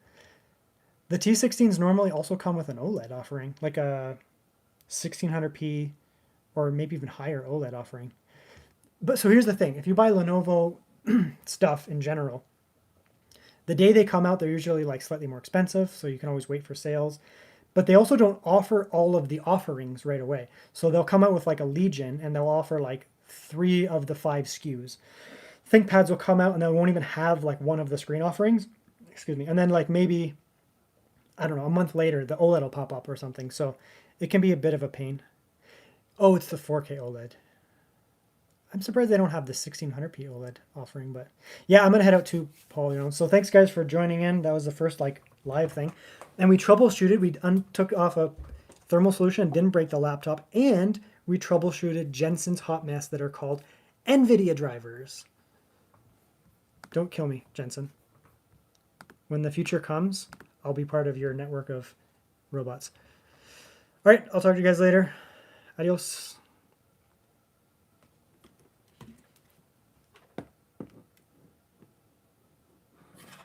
Speaker 1: The T16s normally also come with an OLED offering, like a 1600p or maybe even higher OLED offering. But so here's the thing. If you buy Lenovo stuff in general, the day they come out, they're usually like slightly more expensive, so you can always wait for sales. But they also don't offer all of the offerings right away. So they'll come out with like a Legion and they'll offer like 3 of the 5 SKUs. ThinkPads will come out and they won't even have like one of the screen offerings. Excuse me. And then like maybe, I don't know, a month later, the OLED will pop up or something. So it can be a bit of a pain. Oh, it's the 4K OLED. I'm surprised they don't have the 1600p OLED offering, but yeah, I'm going to head out too, Paul. So thanks guys for joining in. That was the first like live thing. And we troubleshooted. We took off a thermal solution, didn't break the laptop, and we troubleshooted Jensen's hot mess that are called NVIDIA drivers. Don't kill me, Jensen. When the future comes, I'll be part of your network of robots. All right, I'll talk to you guys later. Adios.